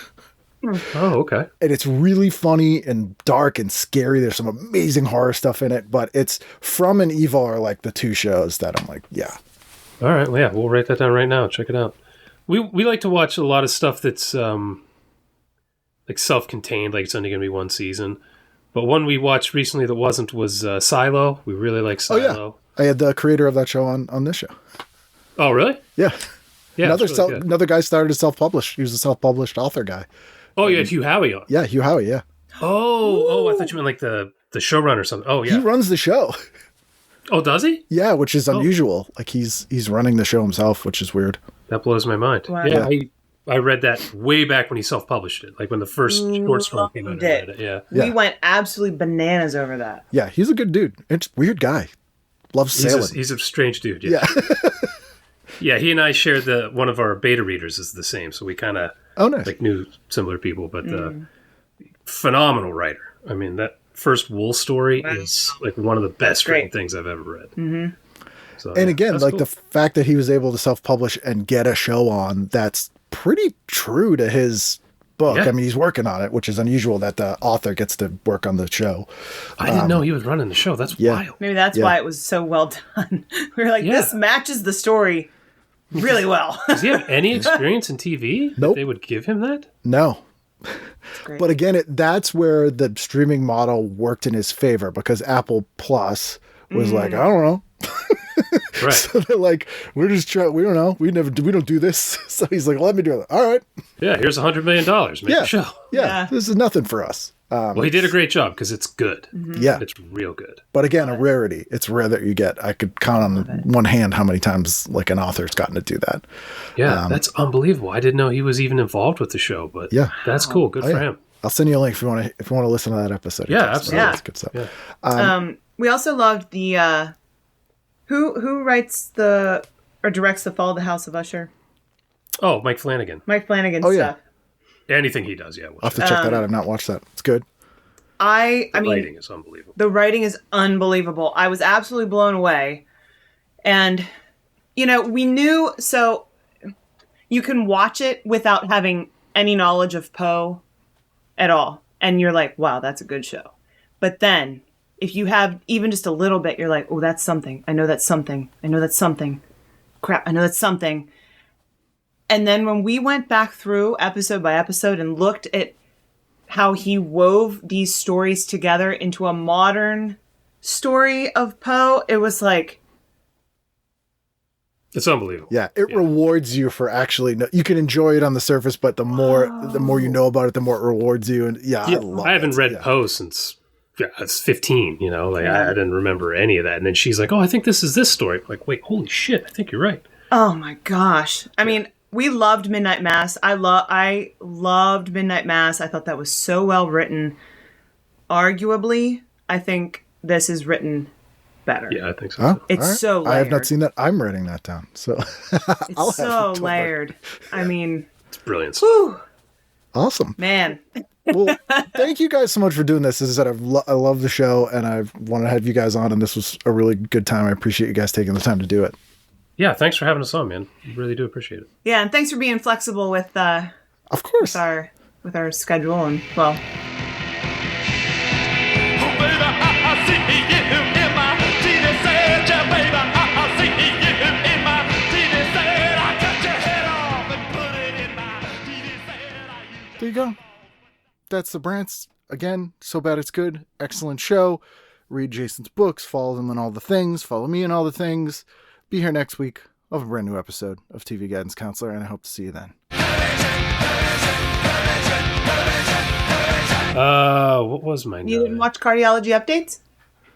Oh, okay. And it's really funny and dark and scary. There's some amazing horror stuff in it, but it's From and Evil are like the 2 shows that I'm like, yeah. All right. Well, yeah, we'll write that down right now. Check it out. We like to watch a lot of stuff that's like self-contained, like it's only going to be 1 season. But one we watched recently that wasn't was Silo. We really like Silo. Oh, yeah. I had the creator of that show on this show. Oh, really? Yeah. Yeah. Another guy started to self-publish. He was a self-published author guy. Oh, you had Hugh Howey on. Yeah, Hugh Howey, yeah. Oh, I thought you meant like the showrunner or something. Oh, yeah. He runs the show. Oh, does he? Yeah, which is unusual. Like he's running the show himself, which is weird. That blows my mind. Wow. Yeah, I read that way back when he self-published it, like when the first short story came out. I read it. Yeah. We went absolutely bananas over that. Yeah, he's a good dude. It's a weird guy. Loves sailing. He's a strange dude. Yeah. Yeah, he and I shared one of our beta readers is the same, so we kind of like knew similar people, but phenomenal writer. I mean, that first Wool story is like one of the best written things I've ever read. Mm-hmm. So, and again, like the fact that he was able to self-publish and get a show on, that's pretty true to his book. Yeah. I mean, he's working on it, which is unusual that the author gets to work on the show. I didn't know he was running the show. That's wild. Maybe that's why it was so well done. We were like, this matches the story really well. Does he have any experience in TV? Nope. They would give him that? No. But again, that's where the streaming model worked in his favor, because Apple Plus was like, I don't know. Right. So they're like, we're just trying, we don't know. We don't do this. So he's like, let me do it. All right. Yeah, here's $100 million. Make a show. Yeah, this is nothing for us. Well, he did a great job because it's good. Mm-hmm. Yeah. It's real good. But again, a rarity. It's rare that you get. I could count on one hand how many times like an author's gotten to do that. Yeah, that's unbelievable. I didn't know he was even involved with the show, but that's cool. Good for him. I'll send you a link if you want to listen to that episode. Yeah, absolutely. That's good stuff. Yeah. We also loved the who writes or directs the Fall of the House of Usher? Oh, Mike Flanagan. Mike Flanagan stuff. Yeah. Anything he does, I'll have to check that out. I've not watched that. It's good. The writing is unbelievable. The writing is unbelievable. I was absolutely blown away. And, we knew, so you can watch it without having any knowledge of Poe at all. And you're like, wow, that's a good show. But then, if you have even just a little bit, you're like, oh, that's something. I know that's something. I know that's something. crap, I know that's something. And then when we went back through episode by episode and looked at how he wove these stories together into a modern story of Poe, it was like... It's unbelievable. Yeah, it rewards you for actually... You can enjoy it on the surface, but the more you know about it, the more it rewards you. And I haven't read Poe since... Yeah, I was 15, you know, like I didn't remember any of that. And then she's like, oh, I think this is this story. I'm like, wait, holy shit, I think you're right. Oh my gosh. I mean, we loved Midnight Mass. I loved Midnight Mass. I thought that was so well written. Arguably, I think this is written better. Yeah, I think so. Huh? It's so layered. I have not seen that. I'm writing that down. So it's so layered. I mean, it's brilliant. Whew. Awesome. Man. Well, thank you guys so much for doing this. As I said, I love the show, and I want to have you guys on, and this was a really good time. I appreciate you guys taking the time to do it. Yeah, thanks for having us on, man. Really do appreciate it. Yeah, and thanks for being flexible with of course, with our schedule, and well. There you go. That's the Brants. Again, So Bad It's Good. Excellent show. Read Jason's books. Follow them on all the things. Follow me on all the things. Be here next week of a brand new episode of TV Guidance Counselor, and I hope to see you then. What was my You didn't watch Cardiology Updates?